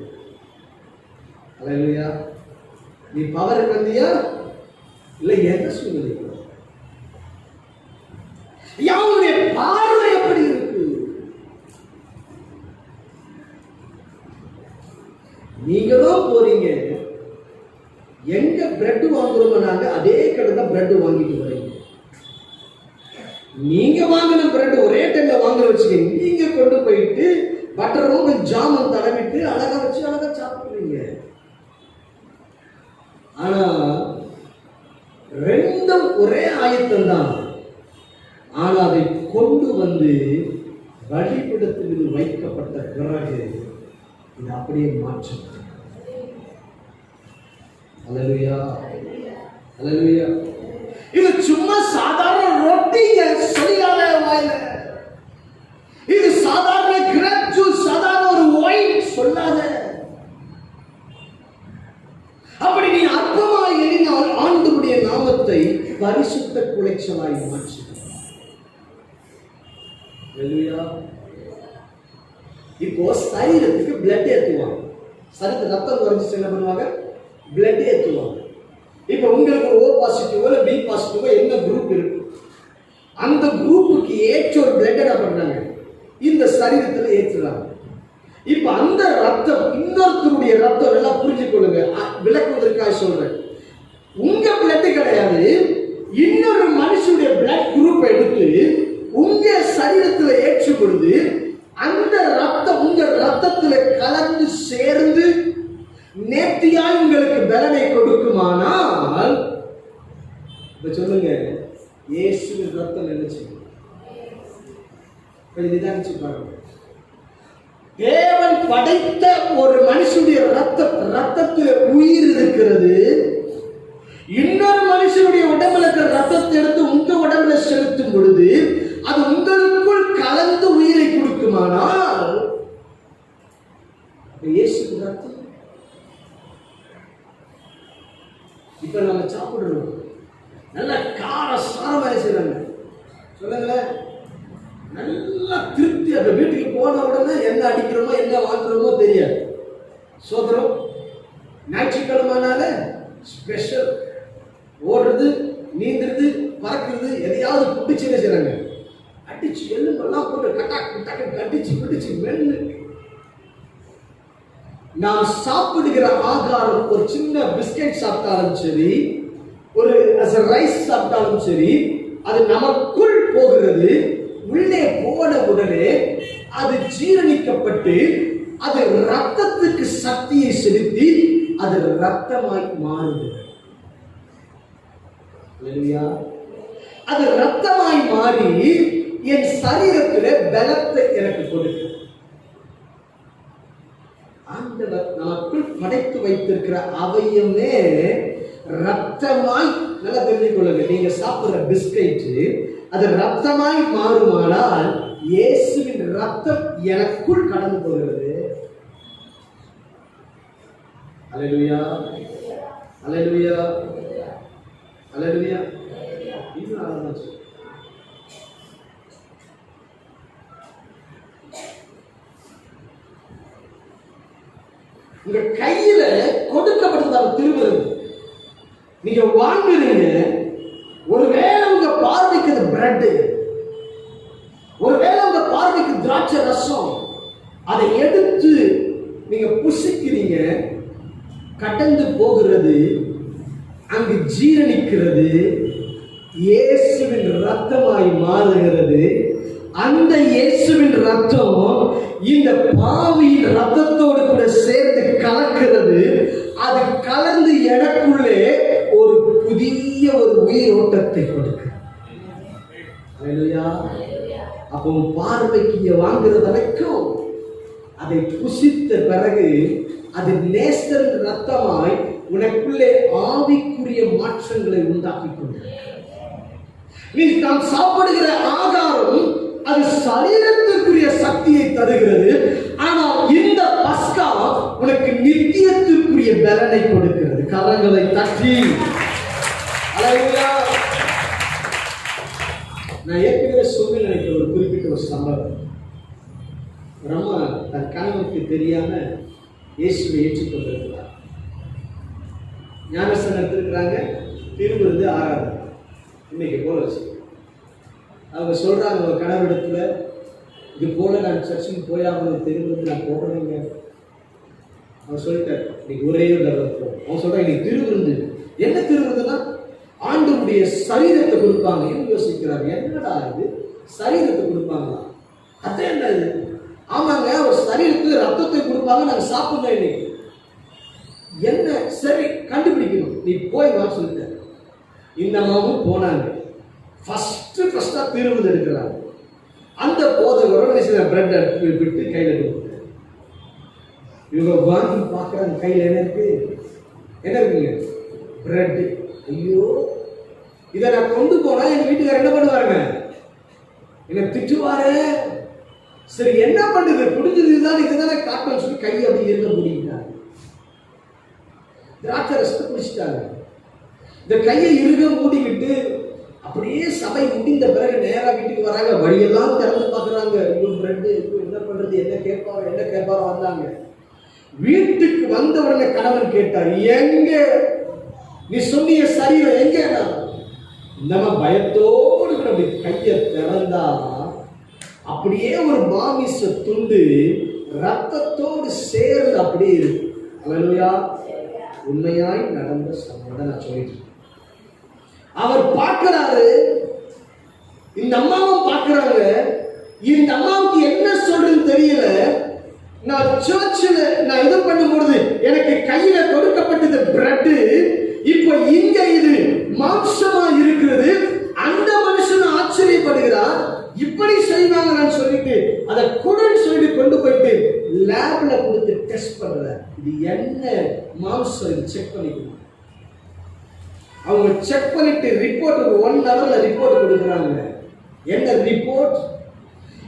அல்லேலூயா. நீ பவருக்கு வந்தியா இல்ல எந்த சூழ்நிலை? யாருடைய பார்வை எப்படி இருக்கு? நீங்களும் போறீங்க, எங்க பிரெட் வாங்குறோம் நாங்க அதே கடை தான் பிரெட் வாங்கிட்டு வரீங்க. நீங்க வாங்கின பிரெட் ஒரே டைம்ல வாங்குற வச்சுக்கீங்க, நீங்க கொண்டு போயிட்டு பட்டரும் ஜாமன் தடவிட்டு அழகா வச்சு அழகா சாப்பிடுறீங்க. ஆனா ரெண்டும் ஒரே ஆயத்தம் தான், ஆனா அதை கொண்டு வந்து வழிபடத்தில் வைக்கப்பட்ட பிறகு இது அப்படியே மாற்றம். அல்லேலூயா, அல்லேலூயா. இது சும்மா சாதாரண ரொட்டிங்க சொல்லாத வாயில, இது சாதாரண கிரேப் ஜூஸ், சாதாரண ஒரு ஒயின் சொல்லாத. அப்படி நீ அற்பமாய் எண்ணினால் ஆண்டவருடைய நாமத்தை பரிசுத்த குலைச்சலாய் மாற்று. அல்லேலூயா. இப்போ சரீரத்துக்கு பிளட் ஏற்றுவாங்க. சரீரத்து ரத்தம் குறைஞ்சிச்சு என்ன பண்ணுவாங்க? பிளட் ஏற்றுவாங்க. இப்போ உங்களுக்கு ஓ பாசிட்டிவோ இல்லை பி பாசிட்டிவோ என்ன குரூப் இருக்கு, அந்த குரூப்புக்கு ஏற்ற ஒரு பிளட் என்ன பண்றாங்க? இந்த சரீரத்தில் ஏற்றுறாங்க. இப்ப அந்த ரத்தம் இன்னொருத்தருடைய ரத்தம், நல்லா புரிஞ்சுக்கொள்ளுங்க, விளக்குவதற்காக சொல்றேன். உங்க பிளட் கிடையாது, இன்னொரு மனுஷனுடைய பிளட் குரூப் எடுத்து உங்க சரீரத்தில் ஏற்றும் பொழுது அந்த ரத்தம் உங்க ரத்தத்தில் கலந்து சேர்ந்து நேர்த்தியாய் உங்களுக்கு பலனை கொடுக்குமானால், இப்ப சொல்லுங்க, இயேசுவின் ரத்தம் என்ன செய்யும்? கொஞ்சம் நிதானிச்சு பாருங்க. தேவன் படைத்த ஒரு மனுஷனுடைய ரத்தத்தில் உயிர் இருக்கிறது. இன்னொரு மனுஷனுடைய உடம்புல இருக்கிற ரத்தத்தை எடுத்து உங்க உடம்புல செலுத்தும் பொழுது அது உங்களுக்குள் கலந்து உயிரை கொடுக்குமானால் இயேசு ரத்தம். இப்ப நம்ம சாப்பிடுறோம், நல்ல கார சாரமா செய்யறாங்க, சொல்லுங்களேன், நல்லா திருப்தி. அந்த வீட்டுக்கு போன உடனே என்ன அடிக்கிறோமோ என்ன வாங்குறோமோ தெரியாது. சோதரம் ஞாயிற்றுக்கிழமைனால ஸ்பெஷல் ஓடுறது, நீந்துறது, பறக்கிறது, எதையாவது பிடிச்சு என்ன செய்யறாங்க, அடிச்சு எல்லாம் போட்டு கட்டாக்கு கட்டிச்சு பிடிச்சு மென்னு. நாம் சாப்பிடுகிற ஆகாரம் ஒரு சின்ன பிஸ்கெட் சாப்பிட்டாலும் சரி, ஒரு ரைஸ் சாப்பிட்டாலும் சரி, அது நமக்குள் போகிறது. உள்ளே போன உடனே அது ஜீரணிக்கப்பட்டு அது ரத்தத்துக்கு சக்தியை செலுத்தி அது ரத்தமாய் மாறுகிறது. அது ரத்தமாய் மாறி என் சரீரத்தில் பலத்தை எனக்கு கொடுக்கும். ஆண்டவர் நமக்குள் படைத்து வைத்திருக்கிற அவையுமே ரத்தமாய், நல்லா தெரிஞ்சு கொள்ளுங்க, நீங்க சாப்பிடுற பிஸ்கெட் அது ரத்தமாய் மாறுமானால் இயேசுவின் ரத்தம் எனக்குள் கடந்து போகிறது. அல்லேலூயா, அல்லேலூயா, அல்லேலூயா. இன்னும் ஆரம்பிச்சு உங்க கையில கொடுக்கப்பட்டதாக திரும்புறது நீங்க வாங்குறீங்க. ஒருவேளை உங்க பார்வைக்கு அது பிரெட், ஒருவேளை உங்க பார்வைக்கு திராட்சை ரசம், அதை எடுத்து நீங்க புசிக்கிறீங்க, கடந்து போகிறது, அங்கு ஜீரணிக்கிறது, இயேசுவின் ரத்தமாய் மாறுகிறது. அந்த இயேசுவின் ரத்தம் இந்த பாவியின் ரத்தத்தோடு கூட சேர்ந்து கலக்கிறது. அது கலந்து எனக்குள்ளே ஒரு புதிய ஒரு உயிரோட்டத்தை கொடுக்கிறது. அப்போ பார்வைக்கு வாங்குறது வரைக்கும் அதை புசித்த பிறகு அது நேசரின் ரத்தமாய் உனக்குள்ளே ஆவிக்குரிய மாற்றங்களை உண்டாக்கி கொண்டிருக்கிறது. நீ நாம் சாப்பிடுகிற ஆகாரம் அது சரீரத்திற்குரிய சக்தியை தருகிறது. ஆனால் இந்த பஸ்கா உனக்கு நித்தியத்திற்குரிய பலனை கொடுக்கிறது. கரங்களை தட்டி அல்லேலூயா. நான் ஏற்கனவே சொல்லி நினைக்கிற ஒரு குறிப்பிட்ட ஒரு சம்பவம். பிரம்மா தன் கணவனுக்கு தெரியாம இயேசுவை ஏற்றுக்கொண்டிருக்கிறார். ஞானஸ்தானம் எடுத்திருக்கிறாங்க, திருவிருந்து ஆராதனை இன்னைக்கு போல வச்சு அவங்க சொல்றாங்க ஒரு கணவரிடத்துல, இது போல நான் சர்ச்சுக்கு போயாமல் திருவிருந்து நான் போடுறேங்க. அவன் சொல்லிட்டார், இன்னைக்கு ஒரே ஒரு தடவை போகும். அவன் சொல்றான், இன்னைக்கு திருவிருந்து. என்ன திருவிருந்துன்னா ஆண்டவருடைய சரீரத்தை கொடுப்பாங்க. என்ன யோசிக்கிறாங்க, என்னடா இது சரீரத்தை கொடுப்பாங்களா? அது என்ன இது? ஆமாங்க, ஒரு சரீரத்துக்கு ரத்தத்தை கொடுப்பாங்க, நாங்க சாப்பிடணும். இன்னைக்கு என்ன சரி கண்டுபிடிக்கணும், நீ போய் வா சொல்லிட்ட. இந்த அம்மாவும் போனாங்க. ஃபர்ஸ்டா திருவிருந்து எடுக்கிறாங்க. அந்த போதகரோட சில பிரெட் விட்டு கையில கொடுத்தாங்க. இவங்க வாங்கி பார்க்குறாங்க, கையில் என்ன இருக்கு? என்ன இருக்குங்க? பிரெட். ஐயோ, இதை நான் கொண்டு போனா எங்க வீட்டுக்காரர் என்ன பண்ணுவாருங்க? என்ன திட்டுவாரு. சரி என்ன பண்ணுது, புடிஞ்சது இதுதான், இதுதானே காட்டணும்னு சொல்லி கையை அப்படி இருக்க முடியுங்க. திராட்சை ரசத்தை குடிச்சிட்டாங்க. இந்த கையை இருக மூடிக்கிட்டு அப்படியே சபை முடிந்த பிறகு நேராக வீட்டுக்கு வராங்க. வழியெல்லாம் திறந்து பார்க்குறாங்க. ஐயோ பிரெட்டு, என்ன பண்றது, என்ன கேட்பாரோ வந்தாங்க. வீட்டுக்கு வந்த உடனே கணவன் கேட்டார், எங்க நீ சொன்னிய சரீரம் எங்க? நம்ம பயத்தோடு அப்படி கையை திறந்தா அப்படியே ஒரு மாமிச துண்டு ரத்தத்தோடு சேர்ந்து அப்படியே இருக்கு. அல்லேலூயா. உண்மையாய் நடந்த சம்பவத்தை நான் சொல்லிட்டு அவர் பார்க்கிறாரு, இந்த அம்மாவும் பார்க்கிறாங்க. இந்த அம்மாவுக்கு என்ன சொல்றதுன்னு தெரியல. நான் சர்ச்சில் நான் இது பண்ணும்பொழுது எனக்கு கையில கொடுக்கப்பட்டது பிரெட், இப்ப இங்க இது மாம்சமா இருக்கிறது. அந்த மனுஷன் ஆச்சரியப்படுகிறார், இப்படி செய்ய செய்வாங்கன்னு சொல்லிட்டு அதை கொடுன்னு சொல்லிட்டு கொண்டு போயிட்டு லேப்ல கொடுத்து டெஸ்ட் பண்ற, இது என்ன மாம்சம் செக் பண்ணிக்கணும். அவங்க செக் பண்ணிட்டு ரிப்போர்ட் 1 ஹவர்ல ரிப்போர்ட் கொடுக்குறாங்க. என்ன ரிப்போர்ட்?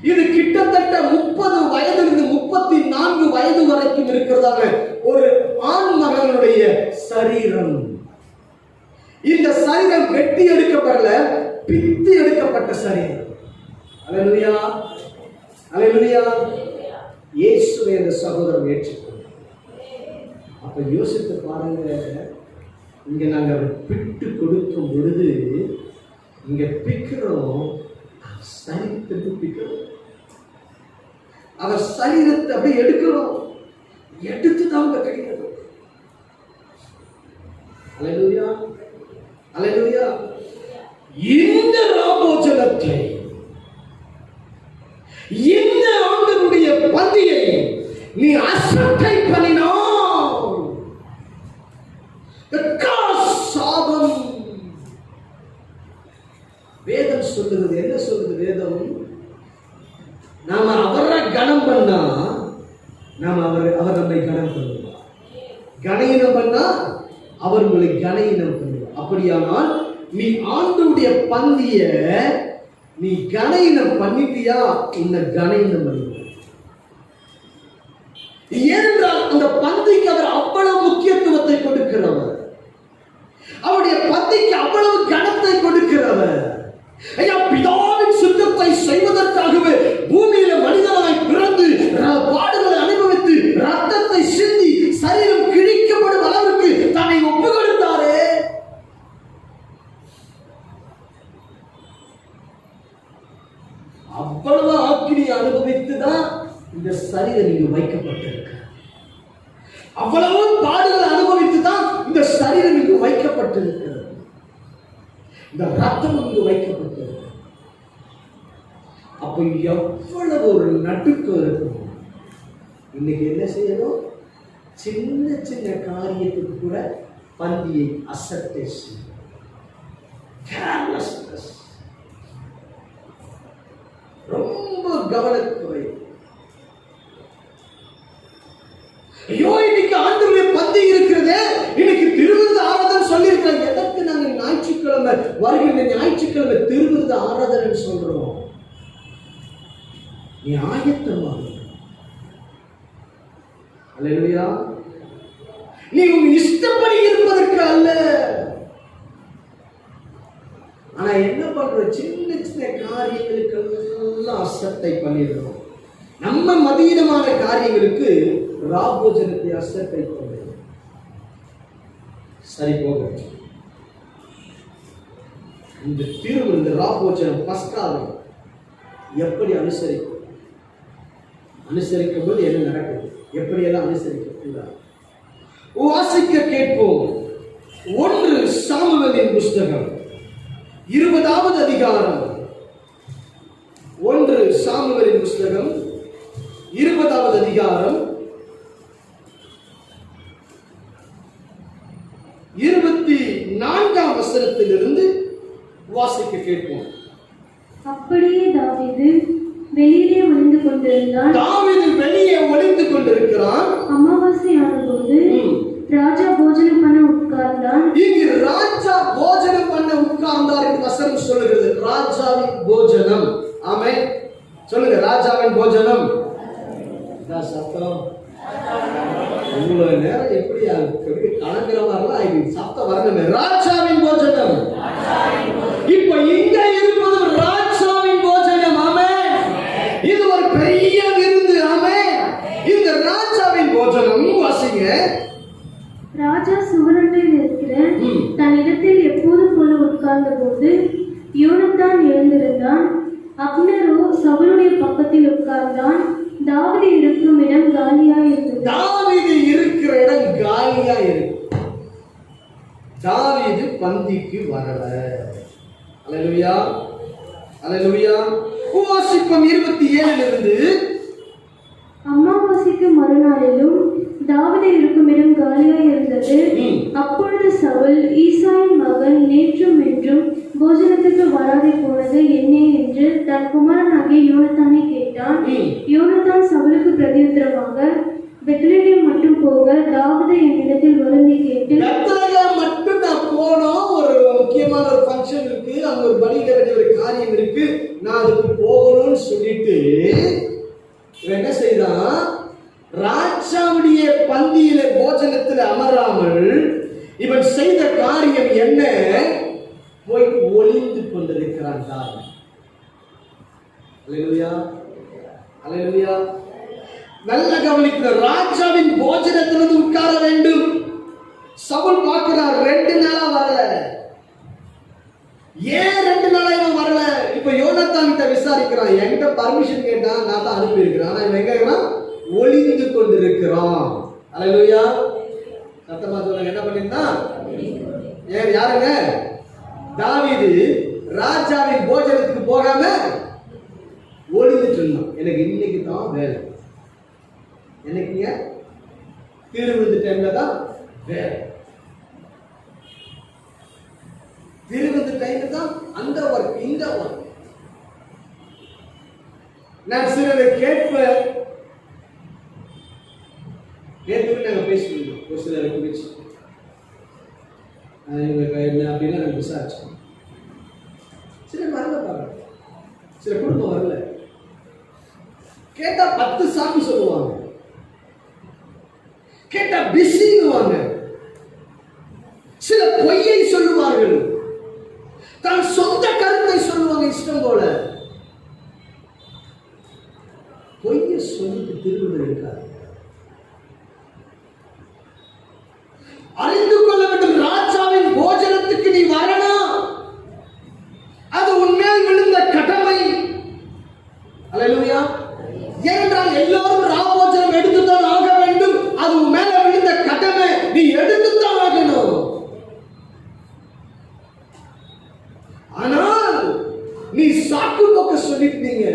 இது கிட்டத்தட்ட 30 வயதிலிருந்து 34 வயது வரைக்கும் இருக்கிறதான ஒரு ஆண் மகனுடைய சரீரம். இந்த சரீரம் வெட்டி எடுக்கப்படல, பித்து எடுக்கப்பட்ட சரீரம். அல்லேலூயா, அல்லேலூயா. இயேசுவை அந்த சகோதரன் ஏற்றுக்கொண்டார். அப்ப யோசித்து பாருங்க, இங்க நாங்க பிட்டு கொடுக்கும் பொழுது இங்க பிக்கிறோம், சரீரத்துக்கு பிக்கிறோம். அவர் சரீரத்தை அப்படியே எடுக்கிறோம், எடுத்து தான் அவங்க கையில. அல்லேலூயா, அல்லேலூயா. இந்த ராபோஜனத்தை, இந்த ஆண்டவருடைய பந்தியை நீ அசட்டை பண்ணினாய், சாபம். வேதம் சொல்லுகிறது, என்ன சொல்லுது வேதம்? நாம அவரை கனம் பண்ணா நாம அவர் நம்மை கனம் பண்ணுவார். கனயினம் பண்ணா அவர் உங்களை கனயினம் பண்ணுவார். அப்படியானால் நீ ஆண்டவருடைய பந்திய நீ கனயினம் பண்ணிட்டியா, உன்னை கனயினம் பண்ணுவார். ஏனென்றால் அந்த பந்திக்கு அவர் அவ்வளவு முக்கியத்துவத்தை கொடுக்கிறவர், அவருடைய பந்திக்கு அவ்வளவு கனத்தை கொடுக்கிறவர். ஐயா, பிதாவின் சுத்தத்தை செய்வதற்காகவே பூமியில மனிதனாய் பிறந்து பாடுகளை அனுபவித்து ரத்தத்தை சிந்தி சரீரம் கிழிக்கப்படும் அளவுக்கு தன்னை ஒப்பு கொடுத்தாரே. அவ்வளவு ஆக்கினியை அனுபவித்துதான் இந்த சரீரம் இங்கு வைக்கப்பட்டிருக்கு. அவ்வளவு பாடுகளை அனுபவித்துதான் இந்த சரீரம் இங்கு வைக்கப்பட்டிருக்கிறது. இந்த ரத்தம் இங்கு வைக்கப்பட்டிருக்கு. அப்ப எவ்வளவு ஒரு நடுக்கம் இருக்கும். இன்னைக்கு என்ன செய்யணும்? சின்ன சின்ன காரியத்துக்கு கூட பந்தியை அசட்டை செய்யும். ரொம்ப கவனக்குறை. ஐயோ, இன்னைக்கு ஆண்டவருடைய பந்தி இருக்கிறதே, இன்னைக்கு திருவிருது ஆராதனை சொல்லியிருக்காங்க. எதற்கு நாங்க ஞாயிற்றுக்கிழமை வருகின்ற ஞாயிற்றுக்கிழமை திருவிருது ஆராதனை சொல்றோம்? நீ ஆயத்தமாக. அல்லேலூயா. நீ உன் இஷ்டப்படி இருப்பதற்கு அல்ல. ஆனா என்ன பண்ற? சின்ன சின்ன காரியங்களுக்கு எல்லாம் அசட்டை பண்ணிடுறோம். நம்ம மதீனமான காரியங்களுக்கு ராபோஜனத்தை அசட்டை பண்ணிடுறோம். சரி, போக இந்த இந்த ராபோஜனம் பஸ்காவை எப்படி அனுசரிக்கும் போது என்ன நடக்குது, எப்படியெல்லாம் அனுசரிக்க வாசிக்க கேட்போம். 1 சாமுவேலின் புஸ்தகம் 20வது அதிகாரம். 1 சாமுவேலின் புஸ்தகம் 20வது அதிகாரம் 24ஆம் வசனத்திலிருந்து வாசிக்க கேட்போம். அப்படியே தாவீது வெளியிலே ஒளிந்து கொண்டிருந்தான். தாவீது வெளியே ஒளிந்து கொண்டிருக்கிறான். அமாவாசையான போது ராஜா போஜனம் பண்ண உட்கார்ந்தான். இங்கு ராஜா போஜனம் பண்ண உட்கார்ந்தார் என்று வசனம் சொல்லுகிறது. ராஜாவின் போஜனம். ஆமென். சொல்லுங்க, ராஜாவின் போஜனம். சத்தம் இவ்வளவு நேரம் எப்படி கலங்குற மாதிரிலாம் சத்தம் வரணுமே. ராஜாவின் போஜனம். இப்ப இங்க இருப்பது ராஜாவின் போஜனம். ஆமென். இது ஒரு பெரிய விருந்து. ஆமென். இந்த ராஜாவின் போஜனம் வாசிங்க. ராஜா சுவரொன்றில் இருக்கிற தன் இடத்தில் எப்போதும் போல உட்கார்ந்த போது யோனத்தான் எழுந்திருந்தான். அப்னேரோ சவுலுடைய பக்கத்தில் உட்கார்ந்தான். தாவீது இருக்கும் இடம் காலியா இருந்தது. தாவீது இருக்கிற இடம் காலியா இருக்கு. தாவீது பந்திக்கு வரல. அல்லேலூயா, அல்லேலூயா. உவாசிப்பம் 27 அமாவாசைக்கு மறுநாளிலும் தாவீது இருக்கும் இடம் காலியா இருந்தது. அப்பொழுது சவுல் ஈசாயின் மகன் நேற்றும் என்றும் போஜனத்துக்கு வராதே போனது என்னே என்று தன் குமாரனாகிய யோனத்தானை கேட்டான். யோனத்தான் சவுலுக்கு பிரதியுத்தரமாக, பெத்லகேம் மட்டும் போக தாவீது என்னிடத்தில் வருந்தி கேட்டு, பெத்லகேம் மட்டும் நான் போனோம், ஒரு முக்கியமான ஒரு ஃபங்க்ஷன் இருக்கு, அங்க ஒரு பலியிட வேண்டிய ஒரு காரியம் இருக்கு, நான் அதுக்கு போகணும்னு சொல்லிட்டு இவன் என்ன செய்தான், ராஜாவுடைய பந்தியில போஜனத்தில் அமராமல் இவன் செய்த காரியம் என்ன, போய் ஒளிந்து கொண்டிருக்கிறான். அல்லேலூயா, அல்லேலூயா. நல்ல கவனிக்கிற, ராஜாவின் போஜனத்திலிருந்து உட்கார வேண்டும். சவுல் பார்க்கிறார், 2 நாளா வரல. ஏன் 2 நாளா இவன் வரல? இப்ப யோனத்தான் கிட்ட விசாரிக்கிறான், என்கிட்ட பர்மிஷன் கேட்டான், நான் தான் அனுப்பி இருக்கிறேன். ஆனா இவன் எங்க இருக்கிறான்? ஒளிந்து கொண்டிருக்கிறான். அல்லேலூயா. சத்தமா சொல்லுங்க, என்ன பண்ணிருந்தான்? ஏன் யாருங்க? தாவீது ராஜாவின் போஜனத்துக்கு போகாம ஒளிந்துட்டு இருந்தான். எனக்கு இன்னைக்கு தான் வேலை. என்னைக்குங்க? திருவிருந்து டைம்ல தான் வேலை. திருவிருந்து டைம்ல தான் அந்த ஒர்க், இந்த ஒர்க். நான் சிலரை கேட்பேன், நேற்று நாங்கள் பேசிருந்தோம் ஒரு சிலரை குறிச்சு, என்ன அப்படின்னா நாங்கள் விசாரிச்சோம். சிலர் வரல பாருங்க, சில குடும்பம் வரல. கேட்டா 10 சாமி சொல்லுவாங்க, கேட்டா பிஸிங்குவாங்க, சில பொய்யை சொல்லுவார்கள், தன் சொந்த கருத்தை சொல்லுவாங்க இஷ்டம் போல. பொய்யை சொல்லிட்டு திருவிழா இருக்காது. அறிந்து கொள்ள வேண்டும், ராஜாவின் போஜனத்துக்கு நீ வரணும், அது உன்மேல் விழுந்த கடமை. அல்லேலூயா. ஏனென்றால் எல்லோரும் ராபோஜனம் எடுத்துத்தான் ஆக வேண்டும், அது உன் மேல விழுந்த கடமை, நீ எடுத்துத்தான் ஆகணும். ஆனால் நீ சாக்கு போக்க சொல்லிட்டீங்க,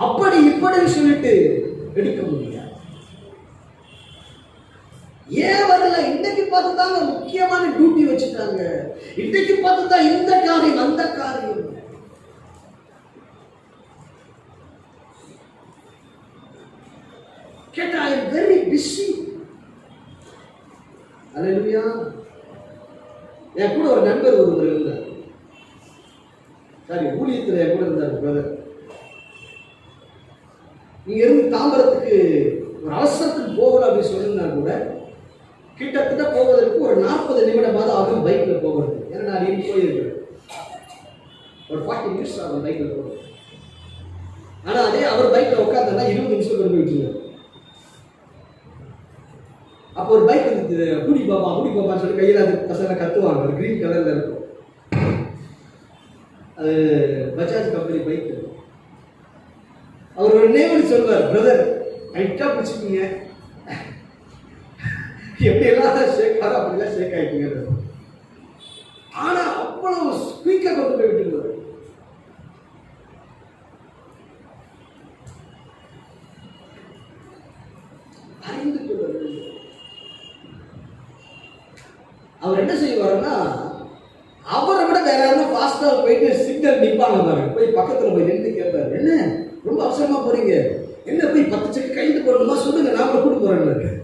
அப்படி இப்படி சொல்லிட்டு எடுக்க முடியாது. ஏன் வரல? இன்னைக்கு பார்த்து தாங்க முக்கியமான டியூட்டி வச்சுட்டாங்க. இன்னைக்கு பார்த்து தான் இந்த காரியம் அந்த காரியம். கேட்டா ஐ எம் வெரி பிஸி. அல்லேலூயா. என் கூட ஒரு நண்பர் ஒருவர் இருந்தார், சரி ஊழியத்தில் என் கூட இருந்தார் பிரதர். இங்க இருந்து தாம்பரத்துக்கு ஒரு அவசரத்துக்கு போகணும் அப்படின்னு சொல்லியிருந்தா கூட கிட்டத்தட்ட போவதற்கு ஒரு 40 நிமிடமாவது ஆகும் பைக்ல போகிறது. ஏன்னா நான் நீ போயிருக்கிறேன், ஒரு 40 மினிட்ஸ் ஆகும் பைக்ல போகிறது. ஆனா அதே அவர் பைக்ல உட்கார்ந்தா 20 நிமிஷம் கொண்டு போய் விட்டுருவார். அப்போ ஒரு பைக் இருந்தது, குடி பாபான்னு சொல்லி கையில் அது பசங்க கத்துவாங்க, ஒரு கிரீன் கலர்ல இருக்கும். அது பஜாஜ் கம்பெனி பைக். அவர் ஒரு நேம் சொல்வார், பிரதர் டைட்டா பிடிச்சிக்கிங்க, எப்படி எல்லாம் ஷேக் ஆகும் அப்படிலாம் ஷேக் ஆயிட்டீங்க. ஆனா அவ்வளவு ஸ்பீக்கர் கொண்டு போய் விட்டுருவாரு. அறிந்து கொள்ள வேண்டும். அவர் என்ன செய்வாருன்னா, அவரை விட வேற யாரும் ஃபாஸ்டா போயிட்டு சிக்னல் நிப்பாங்க பாருங்க, போய் பக்கத்துல போய் நின்று கேட்பாரு, என்ன ரொம்ப அவசரமா போறீங்க, என்ன போய் 10 செக் கைது போடணுமா, சொல்லுங்க நாம கூட்டு போறேன்னு.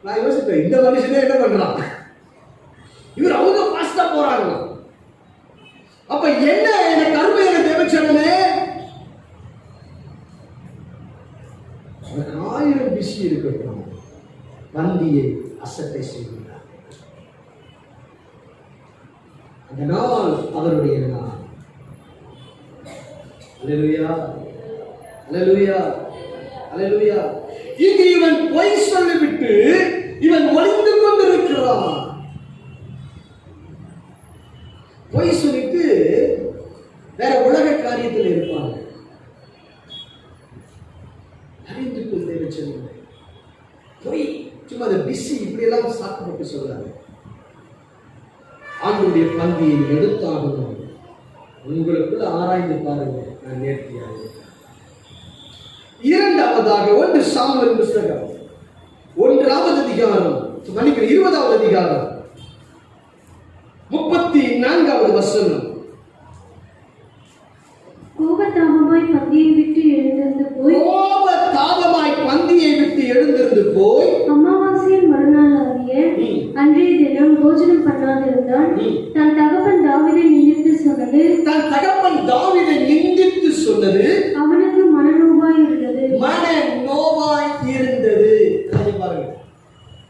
நான் யோசிப்பேன், இந்த மனுஷனே என்ன பண்றான், இவர் அவங்க ஃபாஸ்டா போறாங்க. அப்ப என்ன எனக்கு அருமையான தேவச்சனமே, அவருக்கு 1000 பிஸி இருக்கட்டும், பந்தியை அசட்டை செய்கிறார். அந்த நாள் அவருடைய நாள். அல்லேலூயா, அல்லேலூயா, அல்லேலூயா. இங்கு இவன் பொய் சொல்லிவிட்டு இவன் ஒளிந்து கொண்டிருக்கிறான். பொய் சொல்லிட்டு வேற உலக காரியத்தில் இருப்பாங்க. அறிந்து கொண்டே வச்சிருந்த பொய் சும்மா அந்த பிஸி இப்படி எல்லாம் சாக்கப்பட்டு சொல்றாங்க. ஆண்டுடைய பந்தியை எடுத்தாகணும். உங்களுக்குள்ள ஆராய்ந்து பாருங்க, நான் நேர்த்தியாக. இரண்டாவதாக 1 சாமுவேல் புத்தகம் 1வது அதிகாரம், மன்னிக்கிறேன் 20வது அதிகாரம் 34வது வசனம்.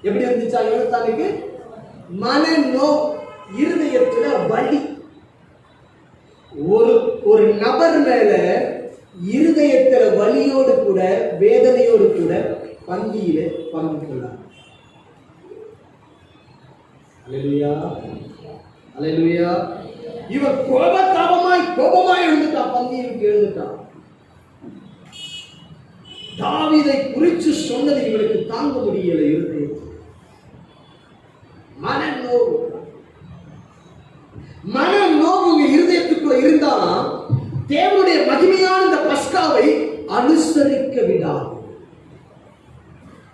எப்படி இருந்துச்சா யோனத்தானுக்கு? மனநோ, இருதயத்துல வலி. ஒரு நபர் மேல இருதயத்துல வலியோடு கூட வேதனையோடு கூட பந்தியில பங்கு கொள்ளார். அல்லேலூயா, அல்லேலூயா. இவர் கோபமாய் எழுந்துட்டான், பந்தியிலுக்கு எழுந்துட்டான். தாவீதை குறித்து சொன்னது இவருக்கு தாங்க முடியல. இருதயம் மனநோவு இருதயத்துக்குள்ள இருந்தா தேவனுடைய மகிமையான இந்த பஸ்காவை அனுசரிக்க விடாது.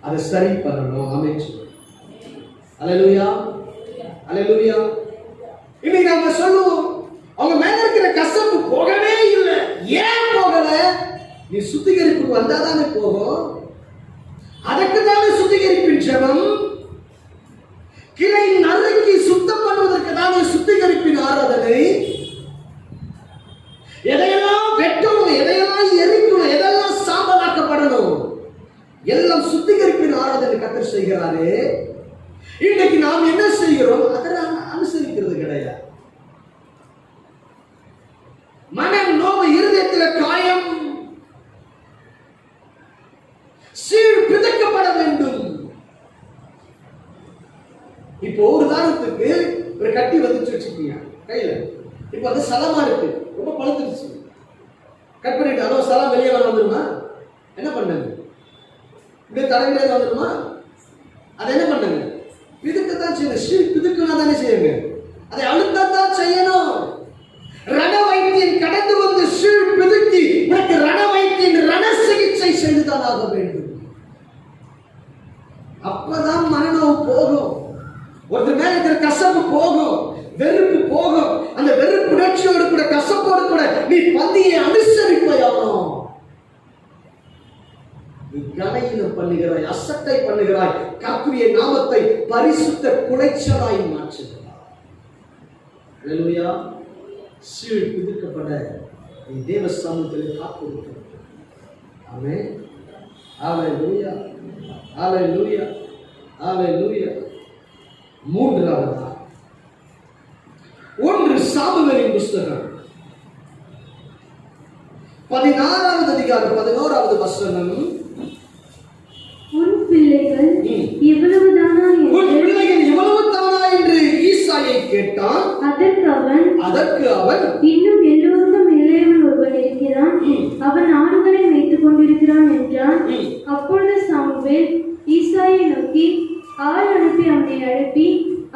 அதை சரி பண்ணணும். ஆமென். அல்லேலூயா, அல்லேலூயா. இன்னைக்கு நாம சொல்லுவோம், அவங்க மேல இருக்கிற கசப்பு போகவே இல்லை. ஏன் போகல? நீ சுத்திகரிப்புக்கு வந்தாதானே போகும். அதற்கு தானே சுத்திகரிப்பின் ஜெபம். கிளை நறுக்கி சுத்தம் பண்ணுவதற்கு தானே சுத்திகரிப்பின் ஆராதனை. எதையெல்லாம் வெட்டணும், எதையெல்லாம் எரிக்கணும், எதெல்லாம் சாம்பலாக்கப்படணும், எல்லாம் சுத்திகரிப்பின் ஆராதனை கர்த்தர் செய்கிறாரு. இன்னைக்கு நாம் என்ன செய்கிறோம்? அதெல்லாம் அனுசரிக்கிறது கிடையாது. மனம் நோவு, இருதயத்தில் காயம், சீழ் பிதக்கப்பட வேண்டும். இப்போ ஒரு உதாரணத்துக்கு ஒரு கட்டி வந்துச்சு வச்சுக்கீங்க கையில. இப்போ அது சலமா இருக்கு, ரொம்ப பழுத்துருச்சு. கட் பண்ணிட்டு அதோ சலம் வெளியே வந்துருமா? என்ன பண்ணுங்க? இப்படியே தலைமையில வந்துருமா? அதை என்ன பண்ணுங்க? பிதுக்கத்தான் செய்யணும். சீழ் பிதுக்குனா தானே செய்யுங்க. அதை அழுத்தத்தான் செய்யணும். ரண வைத்தியன் கடந்து வந்து சீழ் பிதுக்கி உனக்கு ரண வைத்தியன் ரண சிகிச்சை செய்துதான் ஆக வேண்டும். அப்பதான் மனநோவு போகும். ஒருத்தர் மேல இருக்கிற கசப்பு போகும், வெறுப்பு போகும். அந்த வெறுப்பு உணர்ச்சியோடு கூட கசப்போடு கூட நீ பந்தியை அனுசரிப்பாயாகணும். நீ கலையினம் பண்ணுகிறாய், அசட்டை பண்ணுகிறாய், கர்த்தருடைய நாமத்தை பரிசுத்த குலைச்சலாய் மாற்றுகிறாய். அல்லேலூயா. சீழ் பிதுக்கப்பட நீ தேவ சமூகத்தில் காத்திருக்கிறாய். ஆமென். அல்லேலூயா, அல்லேலூயா, அல்லேலூயா. மூன்றாவதா 1 சாமுவேலின் புஸ்தகம் 16வது அதிகாரம் 11வது வசனம். உன் பிள்ளைகள் இவ்வளவுதானா என்று ஈசாயை கேட்டான். அதற்கு அவன் இன்னும் எல்லோருக்கும் இளையவன் ஒருவன் இருக்கிறான், அவன் ஆடுகளை மேய்த்துக் கொண்டிருக்கிறான் என்றான். அப்பொழுது சாமுவேல் ஈசாயை நோக்கி, ஆள் அனுப்பி அவனை அழைப்பி,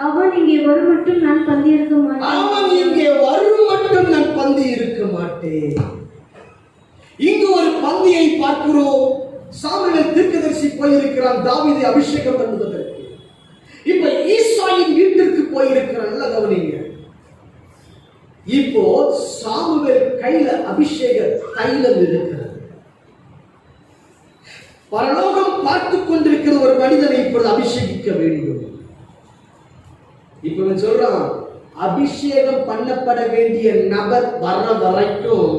அவன் இங்கே வரும் மட்டும் நான் பந்தி இருக்க மாட்டேன். இங்கு ஒரு பந்தியை பார்க்கிறோம். சாமுவேல் தீர்க்கதரிசி போயிருக்கிறான் தாவீதை அபிஷேகம் பண்ணுவதற்கு. இப்ப ஈசாயின் வீட்டிற்கு போயிருக்கிறான். நல்ல கவனிங்க. இப்போ சாமுவேல் கையில அபிஷேக தைலம் இருக்கிறது. பரலோகம் பார்த்துக் கொண்டிருக்கிற ஒரு மனிதனை இப்பொழுது அபிஷேகிக்க வேண்டும். இப்ப சொல்றான், அபிஷேகம் பண்ணப்பட வேண்டிய நபர் வர்ற வரைக்கும்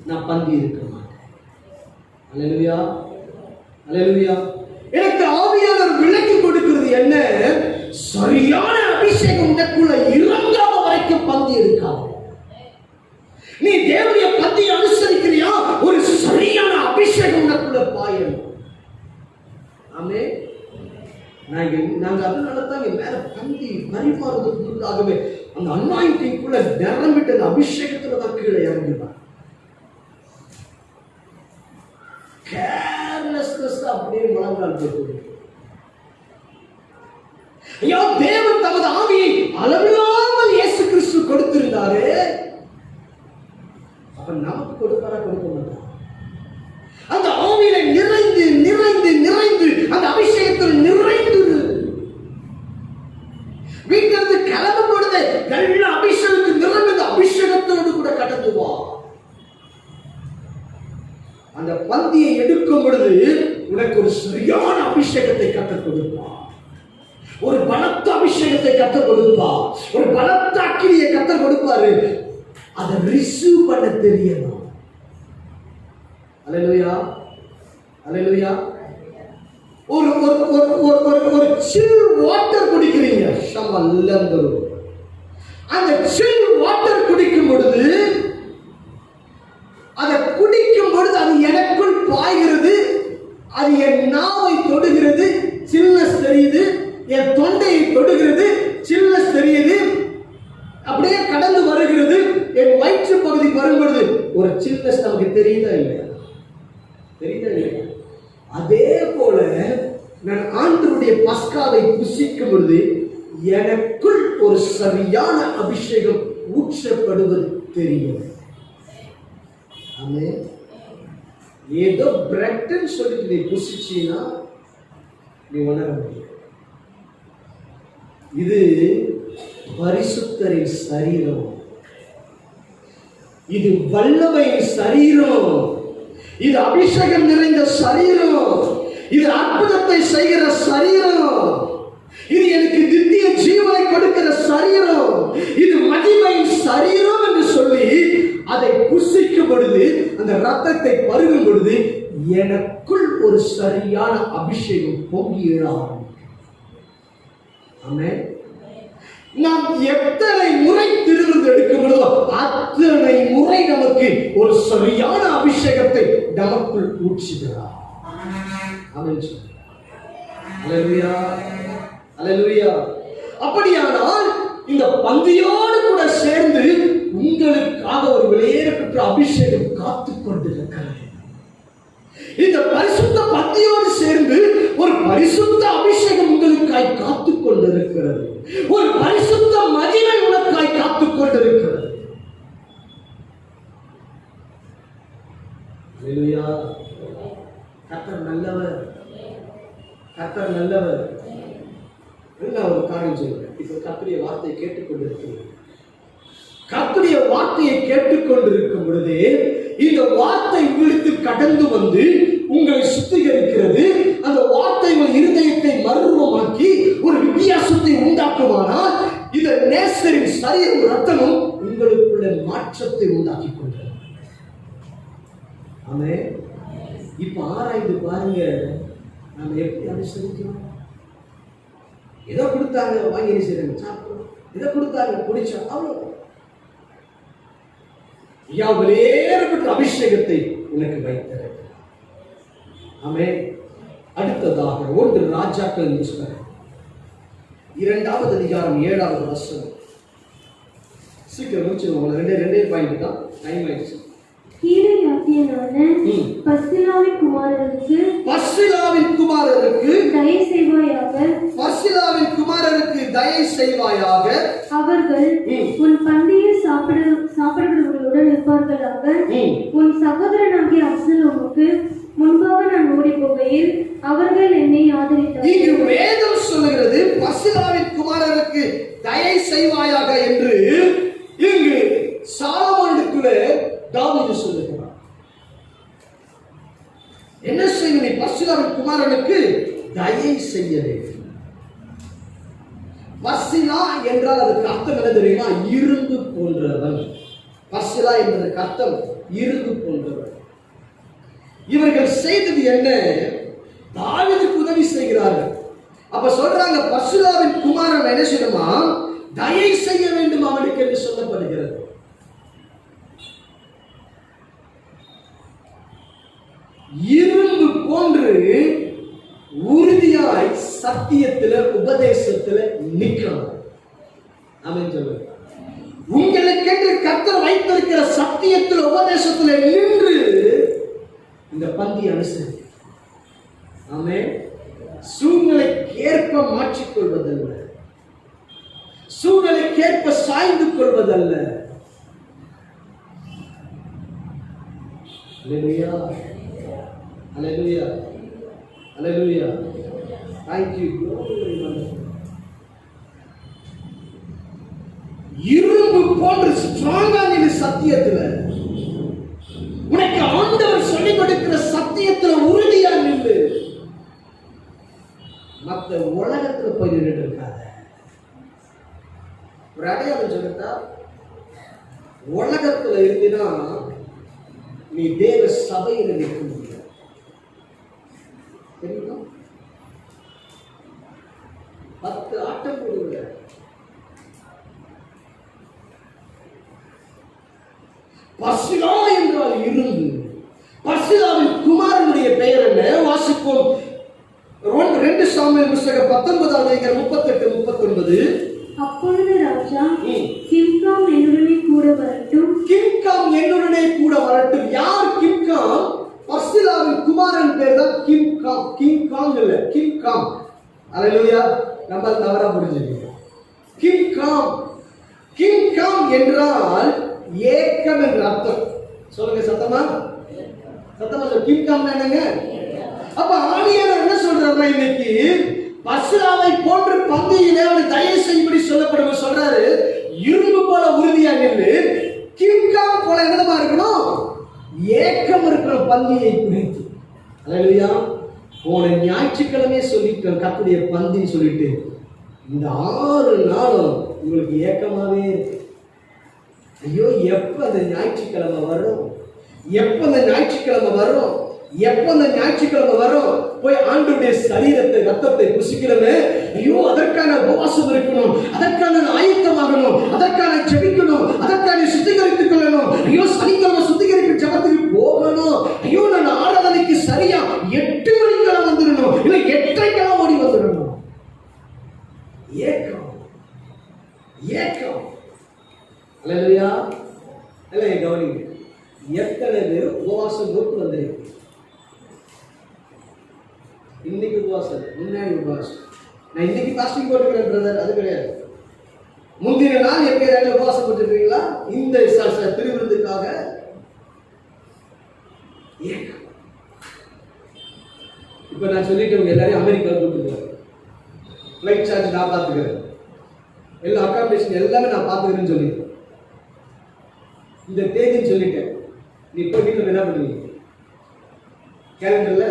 நான் பந்தி இருக்க மாட்டேன். அல்லேலூயா, அல்லேலூயா. எனக்கு ஆவியானவர் விளக்கி கொடுக்கிறது என்ன? சரியான அபிஷேகம் உனக்குள்ள இறங்காத வரைக்கும் பந்தி இருக்காது. நீ தேவனுடைய பந்தியை அனுசரிக்கிறியா? ஒரு சரியான அபிஷேகம் உனக்குள்ள பாயணும். ஆமே. நாங்க அதனால தான் மேல பந்தி பரிமாறுவதற்காகவே அந்த அன்னாயிட்டிங்குள்ள நிரம்பிட்டு அந்த அபிஷேகத்துல தான் கீழே இறங்கினார். கேர்லெஸ்னஸ் அப்படியே முழங்கால் போட்டு ஐயா, தேவன் தமது ஆவியை அளவில்லாமல் இயேசு கிறிஸ்து கொடுத்திருந்தாரு. அப்ப நமக்கு கொடுப்பாரா? கொடுக்க மாட்டார். அந்த ஆவியில நிறைந்து நிறைந்து நிறைந்து அந்த அபிஷேகத்தில் நிறைந்து வீட்டிலிருந்து கிளம்பும் பொழுது நல்ல அபிஷேகத்துக்கு நிறைந்த அபிஷேகத்தோடு கூட கடந்து வா. அந்த பந்தியை எடுக்கும் பொழுது உனக்கு ஒரு சரியான அபிஷேகத்தை கற்றுக் கொடுப்பார். ஒரு பலத்த அபிஷேகத்தை கற்றுக் கொடுப்பார். ஒரு பலத்த அக்கினியை கற்றுக் கொடுப்பாரு. அதை ரிசீவ் பண்ண தெரியணும். அல்லேலூயா, அல்லேலூயா. ஒரு ஒரு ஒரு ஒரு ஒரு சில் வாட்டர் குடிக்கிறீங்க, அந்த சில் வாட்டர் குடிக்கும் பொழுது அதை குடிக்கும் பொழுது அது எனக்குள் பாய்கிறது, அது என் நாவை தொடுகிறது, சில்னஸ் தெரியுது, என் தொண்டையை தொடுகிறது, சில்னஸ் தெரியுது, அப்படியே கடந்து வருகிறது, என் வயிற்று பகுதி வரும்பொழுது ஒரு சில்னஸ் நமக்கு தெரியுதா இல்லையா? தெரியுதா இல்லையா? அதே போல நான் ஆண்டவருடைய பஸ்காவை புசிக்கும் பொழுது எனக்குள் ஒரு சரியான அபிஷேகம் ஊற்றப்படுவது தெரியும். ஏதோ பிரெட் சொல்லிட்டு நீ புசிச்சீனா நீ உணர முடியும். இது பரிசுத்தரின் சரீரம், இது வல்லமையின் சரீரம், இது அபிஷேகம் நிறைந்த சரீரம், இது அற்புதத்தை செய்கிற சரீரம், இது எனக்கு நித்திய ஜீவனை கொடுக்கிற சரீரம், இது மகிமையின் சரீரம் என்று சொல்லி அதை புசிக்கும் பொழுது, அந்த ரத்தத்தை பருகும் பொழுது எனக்குள் ஒரு சரியான அபிஷேகம் பொங்கி எழ ஆரம்பிக்கும். ஆமென். நாம் எத்தனை முறை திருவிருந்து எடுக்கும் பொழுதோ அத்தனை முறை நமக்கு ஒரு சரியான அபிஷேகத்தை நமக்குள் ஊற்றுகிறார். ஆமென். அல்லேலூயா, அல்லேலூயா. அப்படியானால் இந்த பந்தியோடு கூட சேர்ந்து உங்களுக்காக ஒரு விலையேறப்பெற்ற அபிஷேகம் காத்துக் கொண்டிருக்கிறது. இந்த பரிசுத்த பந்தியோடு சேர்ந்து ஒரு பரிசுத்த அபிஷேகம் உங்களுக்காய் காத்துக் கொண்டிருக்கிறது. ஒரு பரிசுத்த மகிமை உனக்காய் காத்துக் கொண்டிருக்கிறது. அல்லேலூயா. கர்த்தர் நல்லவர், கர்த்தர் நல்லவர். நான் ஒரு காரியம் சொல்றேன். இப்ப கர்த்தருடைய வார்த்தையை கேட்டுக்கொண்டிருக்கிறேன். கர்த்தருடைய வார்த்தையை கேட்டுக்கொண்டிருக்கும் பொழுது இந்த வார்த்தை உங்களுக்கு கடந்து வந்து உங்களை சுத்திகரிக்கிறது. அந்த வார்த்தை உங்கள் இருதயத்தை மர்மமாக்கி ஒரு வித்தியாசத்தை உண்டாக்குமானால் இந்த நேசரின் சரீரம் ரத்தமும் உங்களுக்குள்ள மாற்றத்தை உண்டாக்கி கொண்டது. ஆமென். இப்ப ஆராய்ந்து பாருங்க, நாம எப்படி அனுசரிக்கிறோம். ஏதோ கொடுத்தாங்க வாங்கி செய்யறாங்க, சாப்பிடுறோம். ஏதோ கொடுத்தாங்க குடிச்சா, அவ்வளவு. யாவரேற்பட்ட அபிஷேகத்தை உனக்கு வைத்தது. ஆமென். அடுத்ததாக 1 ராஜாக்கள் புத்தகம் 2வது அதிகாரம் 7வது வசனம். சீக்கிரம் முடிச்சிருவோம். ரெண்டே பாயிண்ட் தான், டைம் ஆயிடுச்சு. கீலேயாத்தியனான பர்சிலாவின் குமாரருக்கு தயை செய்வாயாக, பர்சிலாவின் குமாரருக்கு தயை செய்வாயாக. அவர்கள் உன் பந்தியில் சாப்பிடுகிறவர்களுடன் இருப்பார்களாக. உன் சகோதரனாகிய அப்சலோமுக்கு முன்பாக நான் ஓடி போகையில் அவர்கள் என்னை ஆதரித்தார்கள். இங்கு வேதம் சொல்லுகிறது பர்சிலாவின் குமாரருக்கு தயை செய்வாயாக என்று. இங்கு சாலமோனுக்குள்ள தாவீது சொல்லுகிறார். என்ன செய்ய? நீ பர்சிலாவின் குமாரனுக்கு தயை செய்ய வேண்டும். பர்சிலா என்றால் அதுக்கு அர்த்தம் என்ன தெரியுமா? இரும்பு போன்றவன். பர்சிலா என்பதற்கு அர்த்தம் இரும்பு போன்றவன். இவர்கள் செய்தது என்ன? தாவீதுக்கு உதவி செய்கிறார்கள். அப்ப சொல்றாங்க பர்சிலாவின் குமாரன் என்ன செய்யணுமா? தயை செய்ய வேண்டும் அவனுக்கு என்று சொல்லப்படுகிறது. இரும்பு போன்று உறுதியாய் சத்தியத்துல உபதேசத்துல நிற்கணும். ஆமென் சொல்லுங்க. உங்களுக்கென்று கர்த்தர் வைத்திருக்கிற சத்தியத்துல உபதேசத்துல நின்று இந்த பந்தி அனுசரி. ஆமென். சூழ்நிலைக்கேற்ப மாற்றிக்கொள்வதல்ல, சூழ்நிலைக்கேற்ப சாய்ந்து கொள்வதல்ல. அல்லேலூயா, அல்லேலூயா, அல்லேலூயா. Thank you. இரும்பு போன்று ஸ்ட்ராங்கா நின்று சத்தியத்துல, உனக்கு ஆண்டவர் சொல்லிக் கொடுக்கிற சத்தியத்துல உறுதியா நின்று. மற்ற உலகத்துல போய் நின்று இருக்காத. ஒரு அடையாளம் சொல்லிட்டா, உலகத்துல இருந்தினா நீ தேவ சபையில நிற்க முடியாது. தெரியுமா? ஆட்டம் போடுகிறார். பர்சிலா என்றால் இரும்பு. பர்சிலாவின் குமாரனுடைய பெயர் என்ன? வாசிப்போம். 2 சாமுவேல் புத்தகம் 19:38-39. அப்பொழுது ராஜா, கிம்காம் என்னுடனே கூட வரட்டும். கிம்காம் என்னுடனே கூட வரட்டும். யார் கிம்காம்? பர்சிலாவின் குமாரன் பேர் தான் கிம்காம். கிம்காம் இல்ல, கிம்காம். அல்லேலூயா. நம்ம தவறா புரிஞ்சுக்கணும். கிம்காம், கிம்காம் என்றால் ஏக்கம் என்ற அர்த்தம். சொல்லுங்க சத்தமா, சத்தமா சொல்லுங்க. கிம்காம் என்னங்க? அப்ப ஆவியானவர் என்ன சொல்றாருன்னா, இன்னைக்கு பர்சிலாவை போன்று பந்தியிலே அவர் தயவு செய்யும்படி சொல்லப்படுவது சொல்றாரு, இரும்பு போல உறுதியா நின்று கிம்காம் போல என்னமா இருக்கணும்? ஏக்கம் இருக்கிற பந்தியை குறித்து. அல்லேலூயா. போன ஞாயிற்றுக்கிழமை சொல்லிட்டோம் கர்த்தருடைய பந்தின்னு சொல்லிட்டு, இந்த 6 நாளும் உங்களுக்கு ஏக்கமாவே இருக்கு. ஐயோ, எப்ப அந்த ஞாயிற்றுக்கிழமை வரும், எப்ப அந்த ஞாயிற்றுக்கிழமை வரும், எப்ப அந்த ஞாயிற்றுக்கிழமை வரும், போய் ஆண்டவருடைய சரீரத்தை ரத்தத்தை புசிக்கணுமே. ஐயோ, அதற்கான உபவாசம் இருக்கணும், அதற்கான ஆயத்தமாகணும், அதற்கான ஜெபிக்கணும், அதற்கான சுத்திகரித்துக் கொள்ளணும். ஐயோ, சனிக்கிழமை சுத்திகரிப்பு ஜபத்துக்கு போகணும். ஐயோ, நான் ஆராதனைக்கு சரியா 8 மணிக்கெல்லாம் வந்துடணும், இல்லை 8:30 ஓடி வந்துடணும். ஏக்கம், ஏக்கம். அல்லேலூயா. இல்லை, கவனிங்க. எத்தனை பேர் உபவாசம் போட்டு வந்திருக்கு? இன்னைக்கு உபவாசம், முன்னாடி உபவாசம். நான் இன்னைக்கு பாஸ்டிங் போட்டுக்கிறேன் பிரதர், அது கிடையாது. முந்தின நாள் எப்பயாவது உபவாசம் போட்டுருக்கீங்களா? இந்த திருவிருந்துக்காக. இப்ப நான் சொல்லிட்டு உங்க எல்லாரையும் அமெரிக்கா கூப்பிட்டுக்கிறேன். ஃபிளைட் சார்ஜ் நான் பார்த்துக்கிறேன், எல்லா அக்காமடேஷன் எல்லாமே நான் பார்த்துக்கிறேன்னு சொல்லிட்டேன். இந்த தேதின்னு சொல்லிட்டேன். நீ இப்போ வீட்டில் என்ன பண்ணுவீங்க? கேலண்டர்ல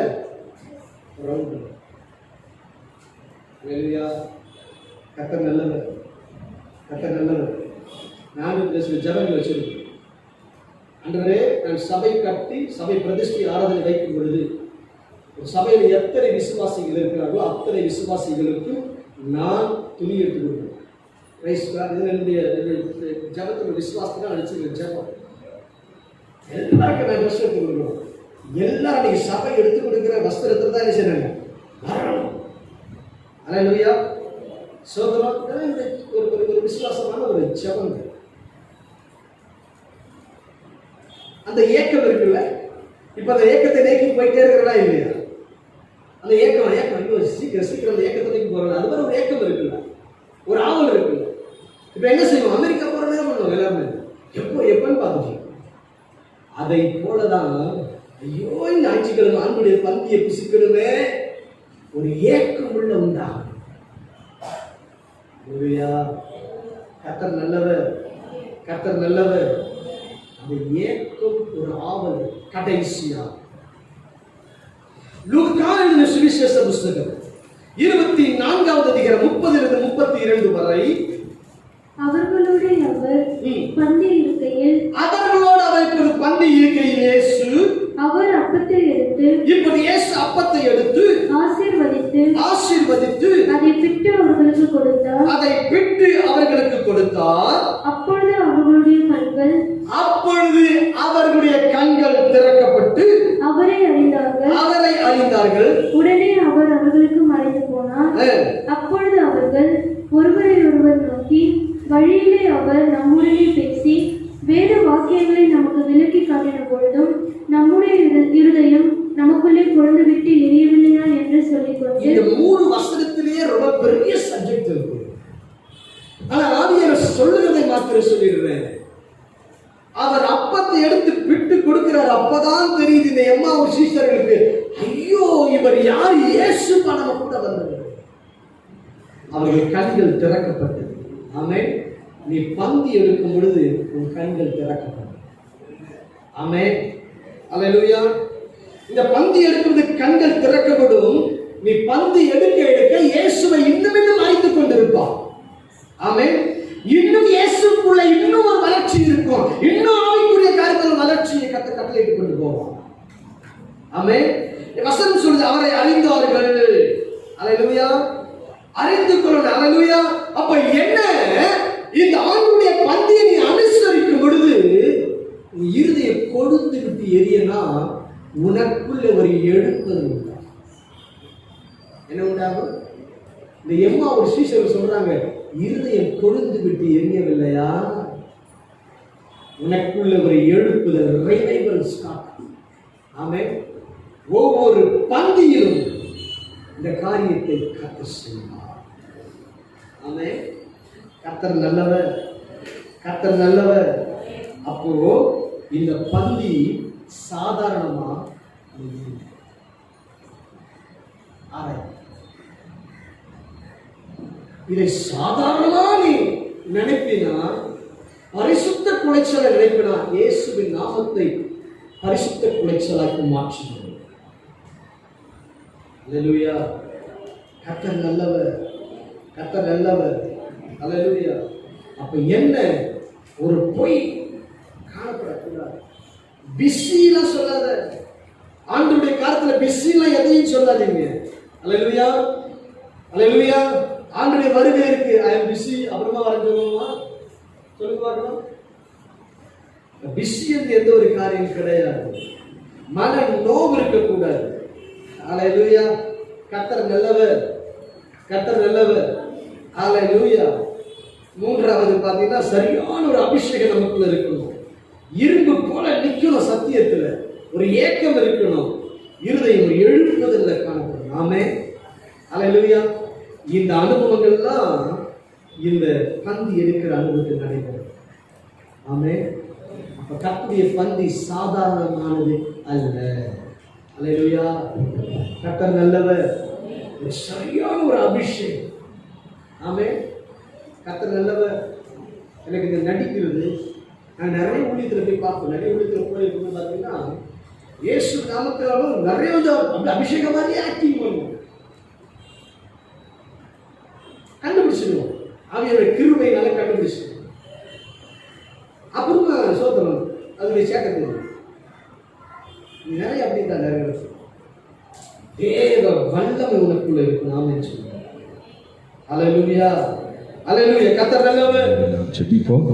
ரவுண்ட். கர்த்தர் நல்லவர், கர்த்தர் நல்லவர். நானும் சில ஜபங்கள் வச்சிருக்கேன். அன்றே நான் சபை கட்டி சபை பிரதிஷ்டை ஆராதனை வைக்கும் பொழுது ஒரு சபையில் எத்தனை விசுவாசிகள் இருக்கிறார்களோ அத்தனை விசுவாசிகளுக்கும் நான் துணி எடுத்து கொடுப்பேன். என்னுடைய ஜபத்தோட விசுவாசத்துக்கு அடிச்சிருக்க ஜபம் எல்லாருக்கும் நான் ட்ரெஸ் எடுத்து கொடுக்கணும். எல்லாரும் நீங்க சபை எடுத்து கொடுக்கிற வஸ்திரத்தை தான் என்ன செய்யறாங்க? வரணும். அல்லேலூயா. சோதரம் ஒரு விசுவாசமான ஒரு ஜபம். அந்த ஏக்கம் இருக்குல்ல, இப்ப அந்த ஏக்கத்தை நீக்கி போயிட்டே இருக்கிறதா இல்லையா? அந்த ஏக்கம் சீக்கிரம் சீக்கிரம் அந்த ஏக்கத்தை நீக்கி போறோம். அது மாதிரி ஒரு ஏக்கம் இருக்குல்ல, ஒரு ஆவல் இருக்குல்ல. இப்ப என்ன செய்வோம்? அமெரிக்கா போற நேரம் பண்ணுவோம் எல்லாருமே. எப்பன்னு பார்த்துட்டு அதை போலதான் ஐயோ, ஞாயிற்றுக்கிழமை ஆண்டுடைய பந்தியை புசிக்கணுமே ஒரு ஏக்கம் உள்ள உண்டா? கர்த்தர் நல்லவர், கர்த்தர் நல்லவர். அந்த ஏக்கம் ஒரு ஆவல். கடைசியா லூக்கா எழுதின சுவிசேஷ புஸ்தகம் 24வது அதிகாரம் 30-32 வரை. அவர்களோடு அவர் பந்தி இருக்கையில் இயேசு அவர் அப்பத்தை எடுத்து இப்படி இயேசு அப்பத்தை எடுத்து ஆசீர்வதித்து அதை பிட்டு அவர்களுக்கு கொடுத்தார். அப்பொழுது அவர்களுடைய கண்கள் திறக்கப்பட்டு அவரை அறிந்தார்கள். உடனே அவர் அவர்களுக்கு மறைந்து போனார். அப்பொழுது அவர்கள் ஒருவரை ஒருவர் நோக்கி, வழியிலே அவர் நம்முடனே பேசி வேத வாக்கியங்களை நமக்கு விளக்கி காட்டின பொழுதும் நம்முடைய இருதயம் நமக்குள்ளே கொழுந்து விட்டு எரியவில்லையா என்று சொல்லிக்கொண்டு. இந்த 3 வசனத்திலேயே ரொம்ப பெரிய சப்ஜெக்ட் இருக்கு. ஆனா ஆவியானவர் சொல்லுகிறதை மாத்திரம் சொல்லிடுறேன். அவர் அப்பத்தை எடுத்து பிட்டு கொடுக்கிறார். அப்பதான் தெரியுது இந்த எம்மாவூர் சீஷர்களுக்கு, ஐயோ இவர் யார்? இயேசு நம்ம கூட வந்தவர். அவர்கள் கண்கள் திறக்கப்பட்டது. ஆமென். நீ பந்தி எடுக்கும் பொழுது உன் கண்கள் திறக்கப்படும். ஆமென். அல்லேலூயா. இந்த பந்தி எடுக்கும்போது கண்கள் திறக்கப்படும். நீ பந்தி எடுக்க எடுக்க இயேசுவை இன்னும் இன்னும் அறிந்து கொண்டிருப்பான். ஆமென். இன்னும் இயேசுக்குள்ள இன்னும் ஒரு வளர்ச்சி இருக்கும். இன்னும் ஆவிக்குரிய காரியத்தில் வளர்ச்சியை கட்டளையிட்டு கொண்டு போவான். ஆமென். வசனம் சொல்லுது அவரை அறிந்தார்கள். அல்லேலூயா. அறிந்து கொள்ளணும். அல்லேலூயா. அப்ப என்ன, இந்த ஆண்டுடைய பந்தியை நீ அனுசரிக்கும் பொழுது உன் இருதயம் கொழுந்து விட்டு எரியனா உனக்குள்ள ஒரு எழுப்புதல் உண்டாகும். என்ன உண்டாகும்? இந்த எம்மா ஒரு சீசர் சொல்றாங்க, இருதயம் கொழுந்து விட்டு எரியவில்லையா, உனக்குள்ள ஒரு எழுப்புதல், ரிவைவல் ஸ்டார்ட். ஆமென். ஒவ்வொரு பந்தியிலும் இந்த காரியத்தை கர்த்தர் செய்வார். ஆமென். கர்த்தர் நல்லவர், கர்த்தர் நல்லவர். அப்போ இந்த பந்தி சாதாரணமா இதை சாதாரணமா நீ நினைப்பினா, பரிசுத்த குலைச்சலை நினைப்பினா, இயேசுவின் நாமத்தை பரிசுத்த குலைச்சலாக்கி மாற்றுகிறது. அல்லேலூயா. கர்த்தர் நல்லவர், கர்த்தர் நல்லவர். அல்லேலூயா. அப்ப என்ன, ஒரு பொய் காணப்படக்கூடாது. பிஸிலாம் சொல்லாத. ஆண்டவருடைய காலத்துல பிஸிலாம் எதையும் சொல்லாதீங்க. அல்லேலூயா, அல்லேலூயா. ஆண்டவருடைய வருகை இருக்கு, ஐ அம் பிஸி, அப்புறமா வர சொல்லுவோமா? சொல்லுங்க பார்க்கலாம். பிஸி என்று எந்த ஒரு காரியம் கிடையாது. மன நோவு இருக்கக்கூடாது. அல்லேலூயா. கர்த்தர் நல்லவர், கர்த்தர் நல்லவர். அல்லேலூயா. மூன்றாவது பார்த்தீங்கன்னா, சரியான ஒரு அபிஷேகம் நமக்குள்ள இருக்கணும். இரும்பு போல நிக்கணும், சத்தியத்துல ஒரு ஏக்கம் இருக்கணும், இருதயம் ஒரு எழுப்புதல்ல காணப்படும். ஆமென். அல்லேலூயா. இந்த அனுபவங்கள்லாம் இந்த பந்தி எடுக்கிற அனுபவத்தில் நடைபெறும். ஆமென். அப்ப கர்த்தருடைய பந்தி சாதாரணமானது அல்ல. அல்லேலூயா. கர்த்தர் நல்லவர். சரியான ஒரு அபிஷேகம். ஆமென். கர்த்தர் நல்லவர். எனக்கு இந்த நடிக்கிறது, நான் நிறைய ஊழியத்தில் போய் பார்ப்பேன். நிறைய ஊழியத்தில் போய் பார்த்தீங்கன்னா, இயேசு நாமத்தினாலும் நிறைய வந்து அந்த அபிஷேகம் மாதிரியே ஆக்டிங் பண்ணுவோம், கண்டுபிடிச்சிடுவோம். அவங்களுடைய கிருபை நல்லா கண்டுபிடிச்சிடுவோம். அப்புறமா சோதனம் அதனுடைய சேட்டத்தை நிறைய அப்படி தான் நிறைய தேவ வல்லமை உனக்குள்ள இருக்கும். நாம சொல்லுவோம். அல்லேலூயா, அல்லேலூயா. கர்த்தர் நல்லவர். ஜெபிப்போம்.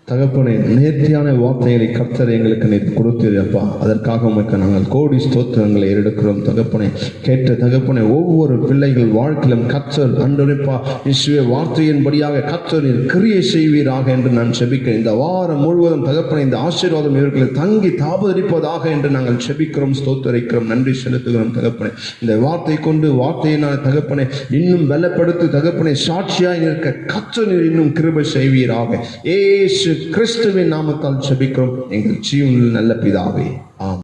தகப்பனே, நேர்த்தியான வார்த்தைகளை கர்த்தர் எங்களுக்கு நீர் கொடுத்தீரப்பா, அதற்காக உமக்கு நாங்கள் கோடி ஸ்தோத்திரங்களை எடுக்கிறோம். தகப்பனே, கேட்ட தகப்பனே, ஒவ்வொரு பிள்ளைகள் வாழ்க்கையிலும் கர்த்தர் அன்றைப்பா இயேசுவே வார்த்தையின்படியாக கர்த்தர் நீர் கிரியை செய்வீராக என்று நான் செபிக்கிறேன். இந்த வாரம் முழுவதும் தகப்பனே, இந்த ஆசீர்வாதம் இவர்களை தங்கி தாபரிப்பதாக என்று நாங்கள் செபிக்கிறோம், ஸ்தோத்தரிக்கிறோம், நன்றி செலுத்துகிறோம். தகப்பனே, இந்த வார்த்தை கொண்டு வார்த்தையினால் தகப்பனே இன்னும் பலப்படுத்தி தகப்பனே சாட்சியாய் நிற்க கர்த்தர் நீர் இன்னும் கிருபை செய்வீராக. இயேசு கிறிஸ்துவின் நாமத்தால் ஜெபிக்கிறோம் எங்கள் ஜீவனில் நல்ல பிதாவே. ஆமென்.